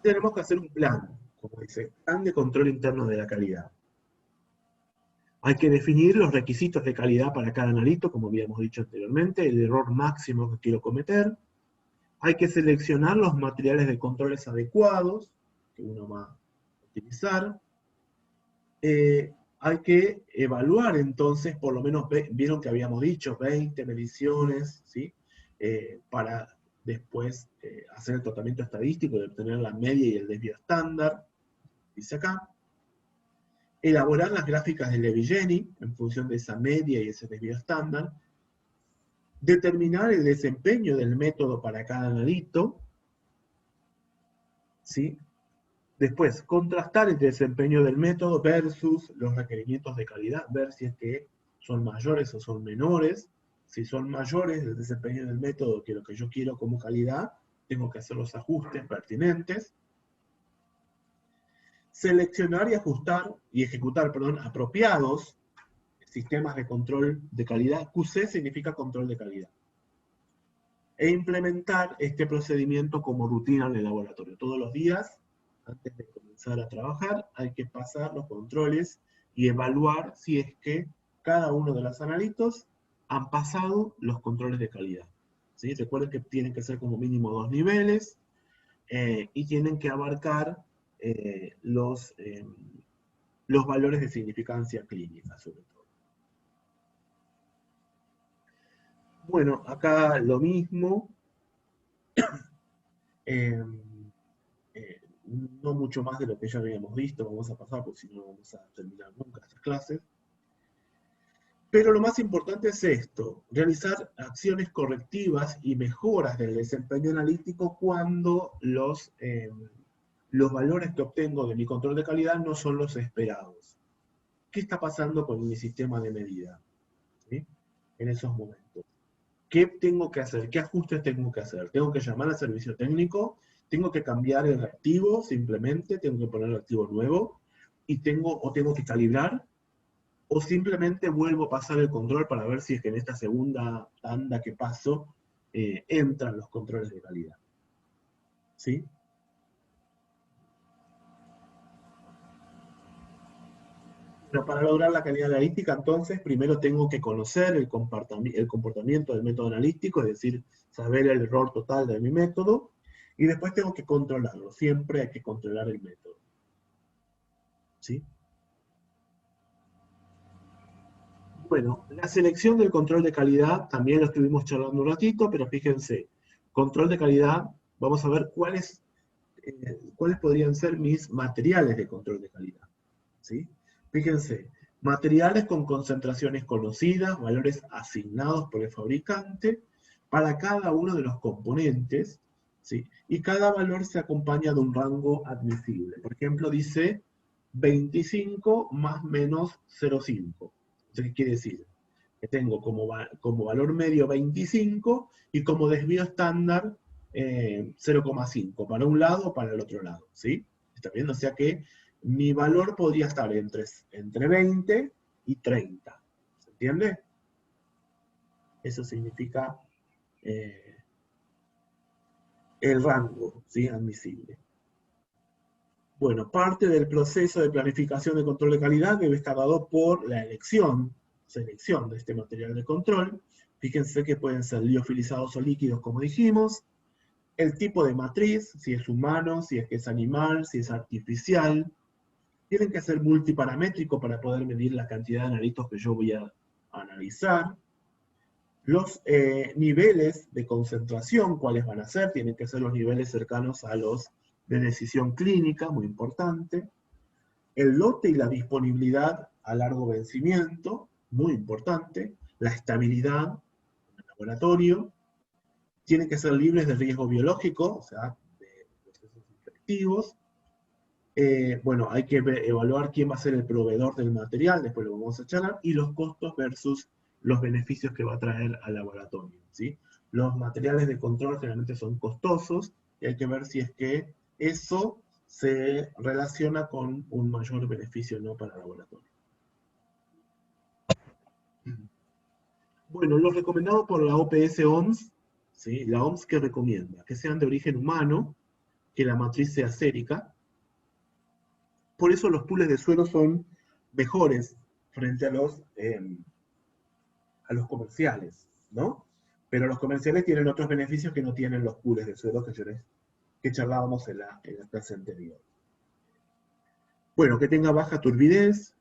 Tenemos que hacer un plan, como dice, plan de control interno de la calidad. Hay que definir los requisitos de calidad para cada analito, como habíamos dicho anteriormente, el error máximo que quiero cometer. Hay que seleccionar los materiales de controles adecuados que uno va a utilizar. Hay que evaluar entonces, por lo menos, vieron que habíamos dicho, 20 mediciones, ¿sí?, para después hacer el tratamiento estadístico de obtener la media y el desvío estándar, dice acá. Elaborar las gráficas de Levi-Jenney en función de esa media y ese desvío estándar. Determinar el desempeño del método para cada analito, ¿sí? Después, contrastar el desempeño del método versus los requerimientos de calidad, ver si es que son mayores o son menores. Si son mayores el desempeño del método que lo que yo quiero como calidad, tengo que hacer los ajustes pertinentes. Seleccionar y ajustar y ejecutar, perdón, apropiados sistemas de control de calidad. QC significa control de calidad. E implementar este procedimiento como rutina en el laboratorio. Todos los días, antes de comenzar a trabajar, hay que pasar los controles y evaluar si es que cada uno de los analitos han pasado los controles de calidad. ¿Sí? Recuerden que tienen que ser como mínimo 2 niveles y tienen que abarcar los valores de significancia clínica, sobre todo. Bueno, acá lo mismo. No mucho más de lo que ya habíamos visto, vamos a pasar porque si no vamos a terminar nunca estas clases. Pero lo más importante es esto, realizar acciones correctivas y mejoras del desempeño analítico cuando los valores que obtengo de mi control de calidad no son los esperados. ¿Qué está pasando con mi sistema de medida? ¿Sí? En esos momentos. ¿Qué tengo que hacer? ¿Qué ajustes tengo que hacer? ¿Tengo que llamar al servicio técnico? ¿Tengo que cambiar el reactivo simplemente? ¿Tengo que poner el reactivo nuevo? ¿Tengo que calibrar? ¿O simplemente vuelvo a pasar el control para ver si es que en esta segunda tanda que paso entran los controles de calidad? ¿Sí? Pero para lograr la calidad analítica, entonces, primero tengo que conocer el comportamiento del método analítico, es decir, saber el error total de mi método, y después tengo que controlarlo. Siempre hay que controlar el método. ¿Sí? Bueno, la selección del control de calidad, también lo estuvimos charlando un ratito, pero fíjense, control de calidad, vamos a ver cuáles podrían ser mis materiales de control de calidad. ¿Sí? Fíjense, materiales con concentraciones conocidas, valores asignados por el fabricante, para cada uno de los componentes, ¿sí? Y cada valor se acompaña de un rango admisible. Por ejemplo, dice 25 más menos 0,5. ¿Qué quiere decir? Que tengo como valor medio 25 y como desvío estándar 0,5 para un lado o para el otro lado. ¿Sí? ¿Está bien? O sea que mi valor podría estar entre 20 y 30. ¿Se entiende? Eso significa el rango, ¿sí? Admisible. Bueno, parte del proceso de planificación de control de calidad debe estar dado por la selección de este material de control. Fíjense que pueden ser liofilizados o líquidos, como dijimos. El tipo de matriz, si es humano, si es que es animal, si es artificial. Tienen que ser multiparamétricos para poder medir la cantidad de analitos que yo voy a analizar. Los niveles de concentración, ¿cuáles van a ser? Tienen que ser los niveles cercanos a los de decisión clínica, muy importante. El lote y la disponibilidad a largo vencimiento, muy importante. La estabilidad en el laboratorio. Tienen que ser libres de riesgo biológico, o sea, de procesos infectivos. Bueno, hay que evaluar quién va a ser el proveedor del material, después lo vamos a charlar, y los costos versus los beneficios que va a traer al laboratorio, ¿sí? Los materiales de control generalmente son costosos, y hay que ver si es que eso se relaciona con un mayor beneficio o no para el laboratorio. Bueno, lo recomendado por la OPS-OMS, ¿sí? La OMS que recomienda que sean de origen humano, que la matriz sea sérica. Por eso los pools de suero son mejores frente a los comerciales, ¿no? Pero los comerciales tienen otros beneficios que no tienen los pools de suero que charlábamos en la clase anterior. Bueno, que tenga baja turbidez,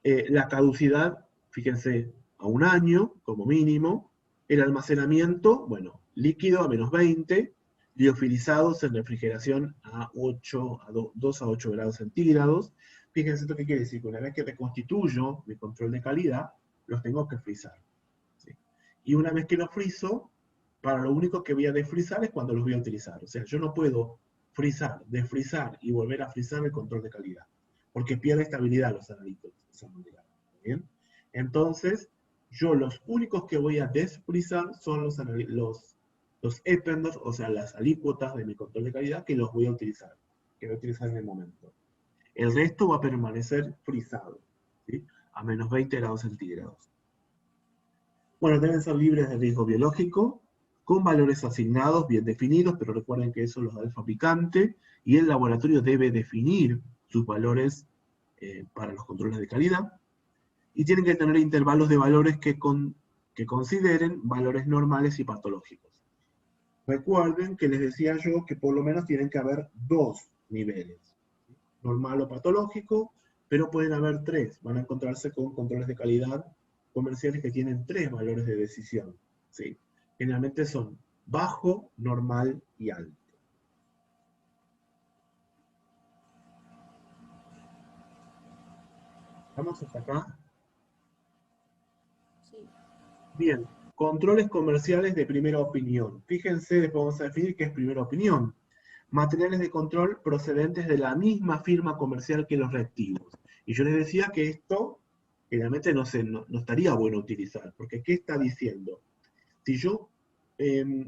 la caducidad, fíjense, a 1 año como mínimo, el almacenamiento, bueno, líquido a menos 20, liofilizados en refrigeración a 2 a 8 grados centígrados. Fíjense esto qué quiere decir, que una vez que reconstituyo mi control de calidad, los tengo que frizar. ¿Sí? Y una vez que los frizo, para lo único que voy a desfrizar es cuando los voy a utilizar. O sea, yo no puedo frizar, desfrizar y volver a frizar el control de calidad, porque pierde estabilidad los analitos de esa manera. ¿Bien? Entonces, yo los únicos que voy a desfrizar son los los EPENDOS, o sea, las alícuotas de mi control de calidad, que los voy a utilizar, en el momento. El resto va a permanecer frisado, ¿sí? A menos 20 grados centígrados. Bueno, deben ser libres de riesgo biológico, con valores asignados bien definidos, pero recuerden que eso los da el fabricante, y el laboratorio debe definir sus valores para los controles de calidad, y tienen que tener intervalos de valores que consideren valores normales y patológicos. Recuerden que les decía yo que por lo menos tienen que haber 2 niveles, normal o patológico, pero pueden haber 3. Van a encontrarse con controles de calidad comerciales que tienen 3 valores de decisión, ¿sí? Generalmente son bajo, normal y alto. ¿Vamos hasta acá? Sí. Bien, controles comerciales de primera opinión. Fíjense, después vamos a definir qué es primera opinión. Materiales de control procedentes de la misma firma comercial que los reactivos. Y yo les decía que esto, generalmente no estaría bueno utilizar, porque ¿qué está diciendo? Si yo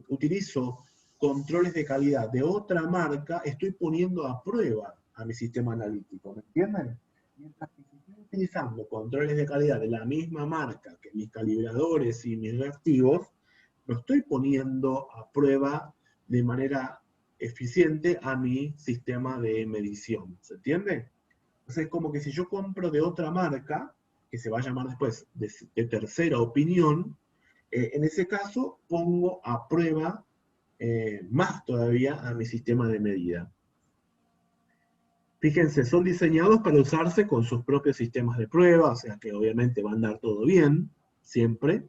utilizo controles de calidad de otra marca, estoy poniendo a prueba a mi sistema analítico, ¿me entienden? Mientras que si estoy utilizando controles de calidad de la misma marca que mis calibradores y mis reactivos, lo estoy poniendo a prueba de manera eficiente a mi sistema de medición, ¿se entiende? Entonces es como que si yo compro de otra marca, que se va a llamar después de tercera opinión, en ese caso pongo a prueba más todavía a mi sistema de medida. Fíjense, son diseñados para usarse con sus propios sistemas de prueba, o sea que obviamente va a andar todo bien, siempre.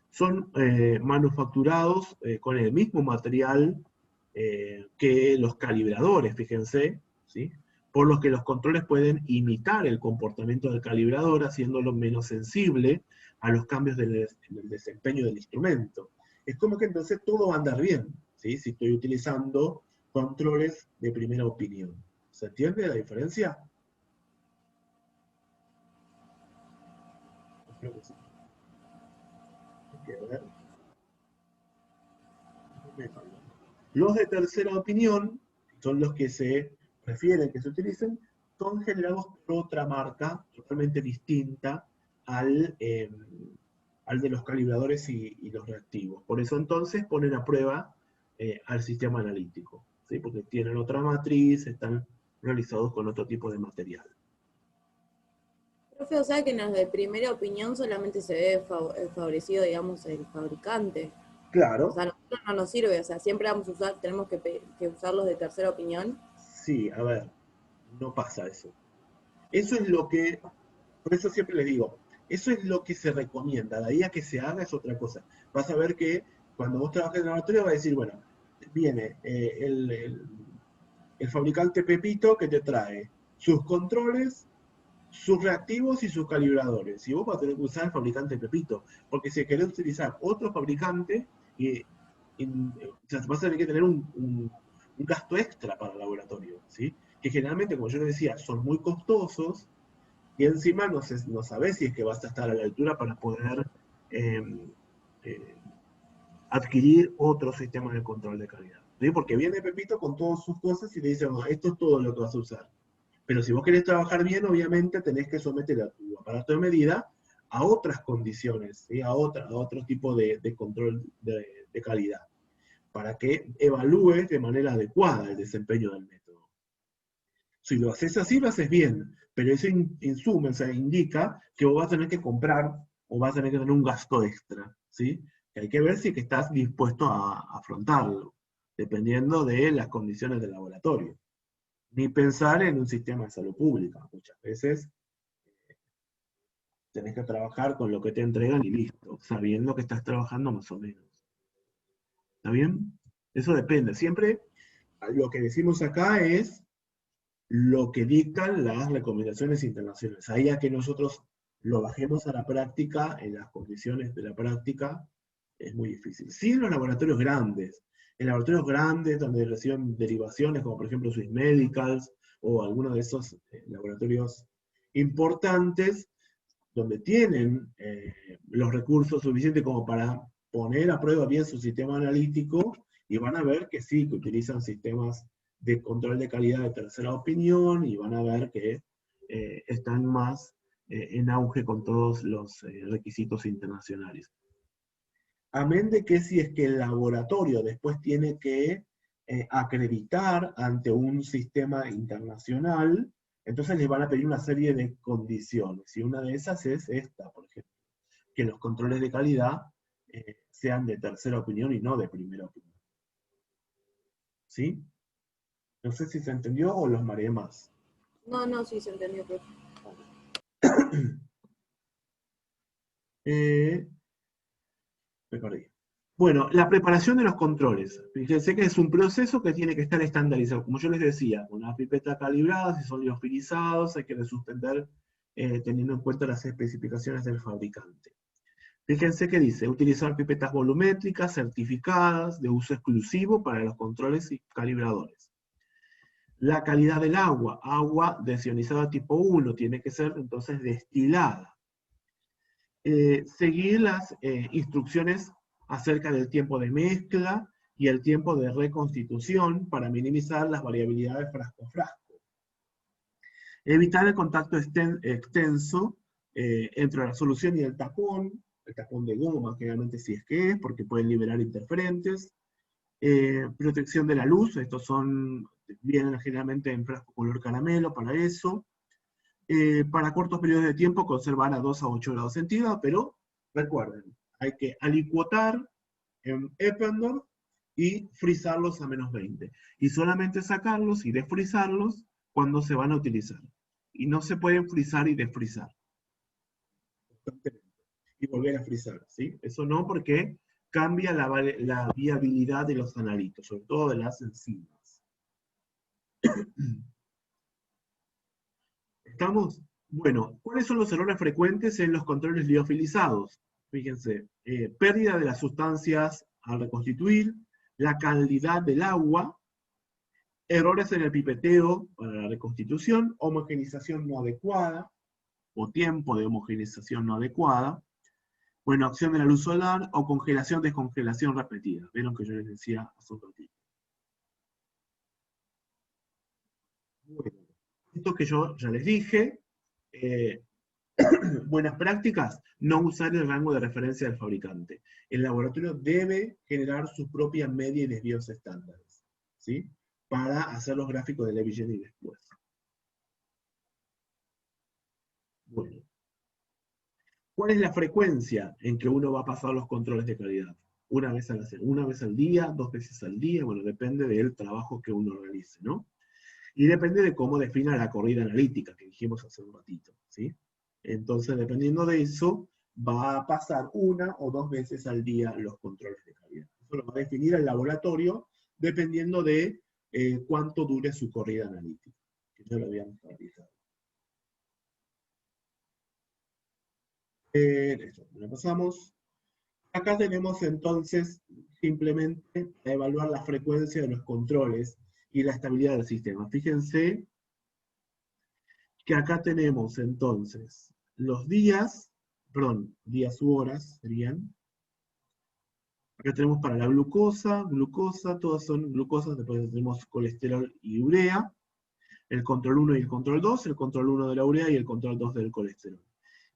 Son manufacturados con el mismo material que los calibradores, fíjense, ¿sí? Por lo que los controles pueden imitar el comportamiento del calibrador, haciéndolo menos sensible a los cambios del desempeño del instrumento. Es como que entonces todo va a andar bien, ¿sí? Si estoy utilizando controles de primera opinión. ¿Se entiende la diferencia? Creo que sí. A ver. Los de tercera opinión, son los que se prefieren que se utilicen, son generados por otra marca totalmente distinta al de los calibradores y los reactivos. Por eso entonces ponen a prueba al sistema analítico, ¿sí? Porque tienen otra matriz, están realizados con otro tipo de material. Profe, o sea que en los de primera opinión solamente se ve favorecido, digamos, el fabricante. Claro. O sea, a nosotros no nos sirve, o sea, siempre vamos a usar, tenemos que usar los de tercera opinión. Sí, a ver, no pasa eso. Eso es lo que, por eso siempre les digo, eso es lo que se recomienda, de ahí a que se haga es otra cosa. Vas a ver que cuando vos trabajes en el laboratorio va a decir, bueno, viene el fabricante Pepito que te trae sus controles, sus reactivos y sus calibradores. Y vos vas a tener que usar el fabricante Pepito, porque si querés utilizar otro fabricante, vas a tener que tener un gasto extra para el laboratorio, ¿sí? Que generalmente, como yo les decía, son muy costosos, y encima no sabes si es que vas a estar a la altura para poder eh, eh, adquirir otro sistema de control de calidad. ¿Sí? Porque viene Pepito con todas sus cosas y le dice, oh, esto es todo lo que vas a usar. Pero si vos querés trabajar bien, obviamente tenés que someter a tu aparato de medida a otras condiciones, ¿sí? a otro tipo de control de calidad, para que evalúes de manera adecuada el desempeño del método. Si lo haces así, lo haces bien, pero eso insume, o sea, indica que vos vas a tener que comprar o vas a tener que tener un gasto extra, ¿sí? Que hay que ver si es que estás dispuesto a afrontarlo, dependiendo de las condiciones del laboratorio. Ni pensar en un sistema de salud pública. Muchas veces tenés que trabajar con lo que te entregan y listo, sabiendo que estás trabajando más o menos. ¿Está bien? Eso depende. Siempre lo que decimos acá es lo que dictan las recomendaciones internacionales. Ahí a que nosotros lo bajemos a la práctica, en las condiciones de la práctica, es muy difícil. Sí, en los laboratorios grandes. En laboratorios grandes donde reciben derivaciones, como por ejemplo Swiss Medicals, o algunos de esos laboratorios importantes, donde tienen los recursos suficientes como para poner a prueba bien su sistema analítico y van a ver que sí, que utilizan sistemas de control de calidad de tercera opinión y van a ver que están más en auge con todos los requisitos internacionales. Amén de que si es que el laboratorio después tiene que acreditar ante un sistema internacional, entonces les van a pedir una serie de condiciones, y una de esas es esta, por ejemplo, que los controles de calidad sean de tercera opinión y no de primera opinión. ¿Sí? No sé si se entendió o los mareé más. No, no, sí se entendió, profe. Me perdí. Bueno, la preparación de los controles. Fíjense que es un proceso que tiene que estar estandarizado. Como yo les decía, con las pipetas calibradas, si son liofilizados, hay que suspender teniendo en cuenta las especificaciones del fabricante. Fíjense que dice, utilizar pipetas volumétricas certificadas de uso exclusivo para los controles y calibradores. La calidad del agua desionizada tipo 1, tiene que ser entonces destilada. Seguir las instrucciones acerca del tiempo de mezcla y el tiempo de reconstitución para minimizar las variabilidades frasco-frasco. Evitar el contacto extenso entre la solución y el tapón de goma, generalmente si es que es, porque pueden liberar interferentes. Protección de la luz, estos vienen generalmente en frasco color caramelo para eso. Para cortos periodos de tiempo conservar a 2 a 8 grados centígrados, pero recuerden, hay que alicuotar en Eppendorf y frizarlos a menos 20. Y solamente sacarlos y desfrizarlos cuando se van a utilizar. Y no se pueden frizar y desfrizar. Y volver a frizar, ¿sí? Eso no, porque cambia la viabilidad de los analitos, sobre todo de las enzimas. ¿Estamos? Bueno, ¿cuáles son los errores frecuentes en los controles liofilizados? Fíjense, pérdida de las sustancias al reconstituir, la calidad del agua, errores en el pipeteo para la reconstitución, homogenización no adecuada, o tiempo de homogenización no adecuada, bueno, acción de la luz solar, o congelación, descongelación repetida. Vieron que yo les decía hace un ratito. Bueno, esto que yo ya les dije, buenas prácticas, no usar el rango de referencia del fabricante. El laboratorio debe generar su propia media y desvíos estándares, ¿sí? Para hacer los gráficos de Levi-Jennings y después. Bueno. ¿Cuál es la frecuencia en que uno va a pasar los controles de calidad? Una vez al día, 2 veces al día, bueno, depende del trabajo que uno realice, ¿no? Y depende de cómo defina la corrida analítica, que dijimos hace un ratito, ¿sí? Entonces, dependiendo de eso, va a pasar 1 o 2 veces al día los controles de calidad. Eso lo va a definir el laboratorio, dependiendo de cuánto dure su corrida analítica, que ya lo habíamos realizado. Esto lo pasamos. Acá tenemos entonces simplemente a evaluar la frecuencia de los controles y la estabilidad del sistema. Fíjense que acá tenemos entonces los días u horas serían. Acá tenemos para la glucosa, todas son glucosas, después tenemos colesterol y urea, el control 1 y el control 2, el control 1 de la urea y el control 2 del colesterol.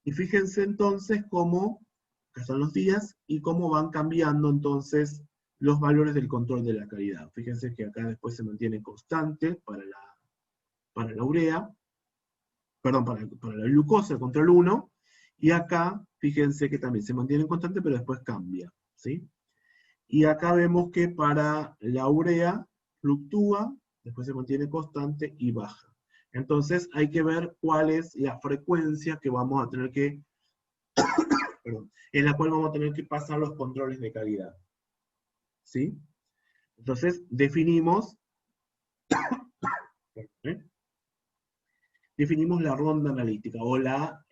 Y fíjense entonces cómo, acá están los días, y cómo van cambiando entonces los valores del control de la calidad. Fíjense que acá después se mantiene constante para la urea, perdón, para la glucosa, el control 1, y acá, fíjense que también se mantiene constante, pero después cambia, ¿sí? Y acá vemos que para la urea fluctúa, después se mantiene constante y baja. Entonces hay que ver cuál es la frecuencia que vamos a tener que, en la cual vamos a tener que pasar los controles de calidad. ¿Sí? Entonces definimos, definimos la ronda analítica, o lo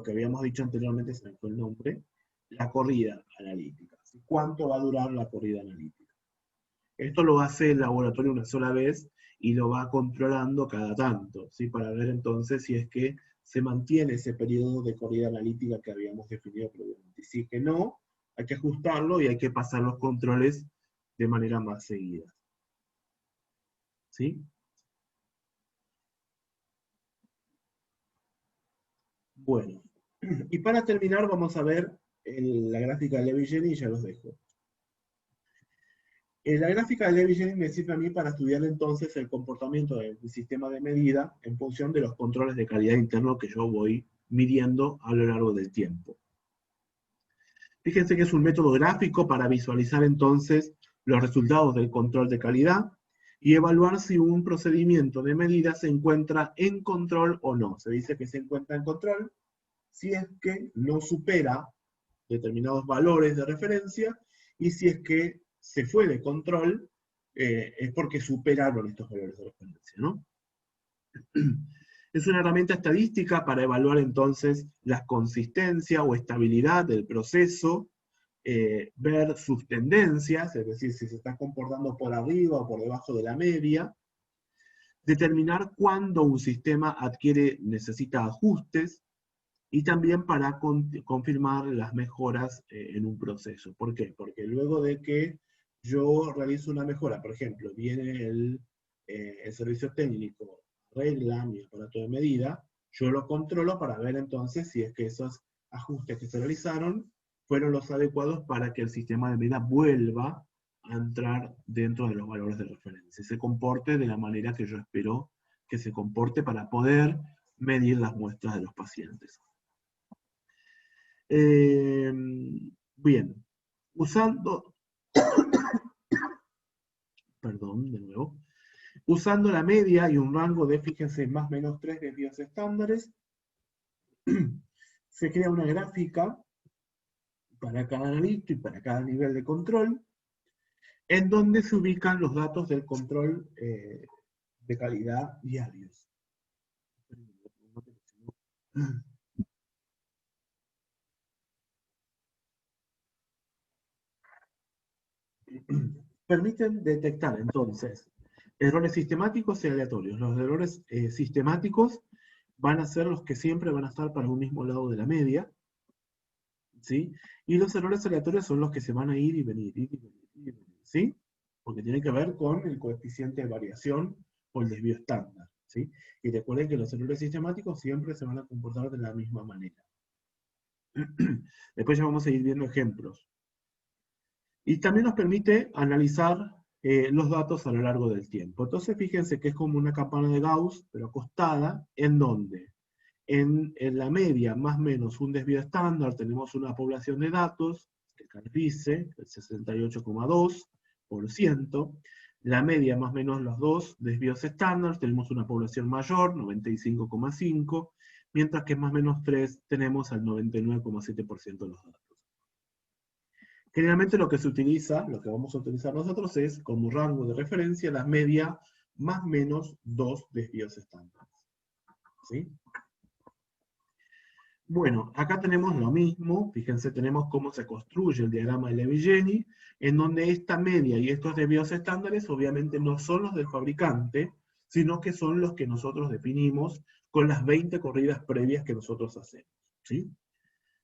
que habíamos dicho anteriormente, se me fue el nombre, la corrida analítica. ¿Sí? ¿Cuánto va a durar la corrida analítica? Esto lo hace el laboratorio una sola vez y lo va controlando cada tanto, ¿sí? Para ver entonces si es que se mantiene ese periodo de corrida analítica que habíamos definido previamente. y si es que no, hay que ajustarlo y hay que pasar los controles de manera más seguida. ¿Sí? Bueno, y para terminar vamos a ver la gráfica de Levi-Jennings y ya los dejo. La gráfica de Levi-Jennings me sirve a mí para estudiar entonces el comportamiento del sistema de medida en función de los controles de calidad interno que yo voy midiendo a lo largo del tiempo. Fíjense que es un método gráfico para visualizar entonces los resultados del control de calidad y evaluar si un procedimiento de medida se encuentra en control o no. Se dice que se encuentra en control si es que no supera determinados valores de referencia, y si es que se fue de control, es porque superaron estos valores de referencia, ¿no? Es una herramienta estadística para evaluar entonces la consistencia o estabilidad del proceso, ver sus tendencias, es decir, si se está comportando por arriba o por debajo de la media, determinar cuándo un sistema necesita ajustes, y también para confirmar las mejoras en un proceso. ¿Por qué? Porque luego de que yo realizo una mejora, por ejemplo, viene el servicio técnico, arregla mi aparato de medida, yo lo controlo para ver entonces si es que esos ajustes que se realizaron fueron los adecuados para que el sistema de medida vuelva a entrar dentro de los valores de referencia, se comporte de la manera que yo espero que se comporte para poder medir las muestras de los pacientes. Bien, usando, perdón, de nuevo, usando la media y un rango de, fíjense, más o menos 3 desvíos estándares, se crea una gráfica para cada analito y para cada nivel de control, en donde se ubican los datos del control de calidad diarios. Permiten detectar entonces errores sistemáticos y aleatorios. Los errores sistemáticos van a ser los que siempre van a estar para un mismo lado de la media, ¿sí? Y los errores aleatorios son los que se van a ir y venir, ¿sí? Porque tienen que ver con el coeficiente de variación o el desvío estándar, ¿sí? Y recuerden que los errores sistemáticos siempre se van a comportar de la misma manera. Después ya vamos a ir viendo ejemplos. Y también nos permite analizar los datos a lo largo del tiempo. Entonces fíjense que es como una campana de Gauss, pero acostada, en donde en la media, más o menos un desvío estándar, tenemos una población de datos, que acá dice, el 68,2%, la media más o menos los dos desvíos estándar, tenemos una población mayor, 95,5%, mientras que más o menos 3 tenemos al 99,7% de los datos. Generalmente lo que se utiliza, lo que vamos a utilizar nosotros es como rango de referencia la media más o menos 2 desvíos estándares. ¿Sí? Bueno, acá tenemos lo mismo, fíjense, tenemos cómo se construye el diagrama de Levi-Jennings, en donde esta media y estos desvíos estándares obviamente no son los del fabricante, sino que son los que nosotros definimos con las 20 corridas previas que nosotros hacemos. ¿Sí?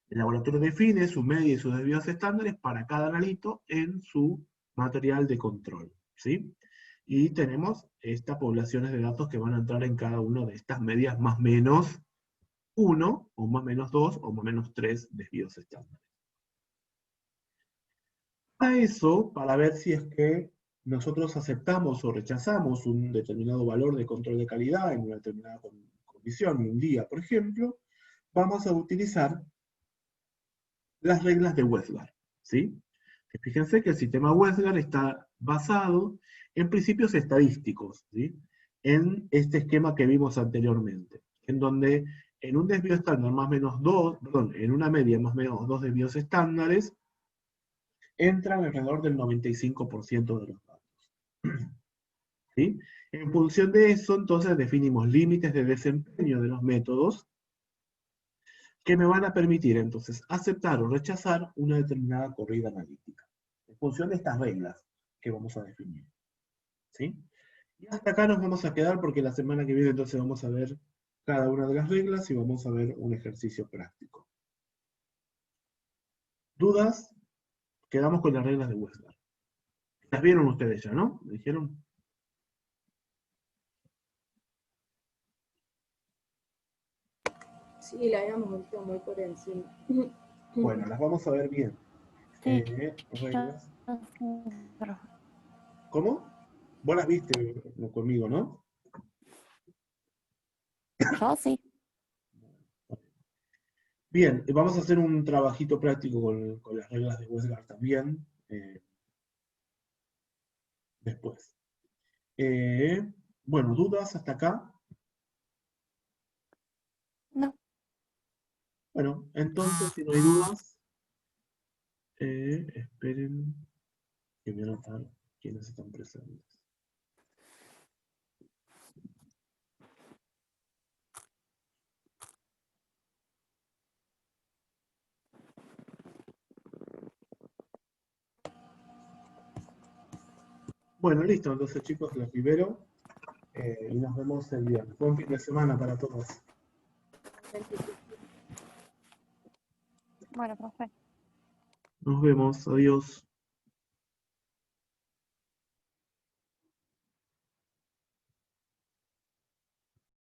El laboratorio define su media y sus desvíos estándares para cada analito en su material de control. ¿Sí? Y tenemos estas poblaciones de datos que van a entrar en cada una de estas medias más o menos 1, o más o menos 2, o más o menos 3 desvíos estándares. A eso, para ver si es que nosotros aceptamos o rechazamos un determinado valor de control de calidad en una determinada condición, un día, por ejemplo, vamos a utilizar las reglas de Westgard, ¿sí? Fíjense que el sistema Westgard está basado en principios estadísticos, ¿sí? En este esquema que vimos anteriormente, en donde en un desvío estándar más o menos 2, perdón, en una media más o menos 2 desvíos estándares, entran alrededor del 95% de los datos. ¿Sí? En función de eso, entonces definimos límites de desempeño de los métodos que me van a permitir entonces aceptar o rechazar una determinada corrida analítica, en función de estas reglas que vamos a definir. ¿Sí? Y hasta acá nos vamos a quedar porque la semana que viene entonces vamos a ver cada una de las reglas y vamos a ver un ejercicio práctico. ¿Dudas? Quedamos con las reglas de Westgard. Las vieron ustedes ya, ¿no? ¿Me dijeron? Sí, la habíamos visto muy por encima. Bueno, las vamos a ver bien. Sí, Reglas. yo- ¿Cómo? Vos las viste conmigo, ¿no? yo sí. Bien, vamos a hacer un trabajito práctico con las reglas de Westgard también, después. Bueno, ¿dudas hasta acá? No, Bueno, entonces, si no hay dudas, esperen que voy a anotar quiénes están presentes. Bueno, listo, entonces chicos, los libero y nos vemos el viernes. Buen fin de semana para todos. bueno, profe. Nos vemos, adiós.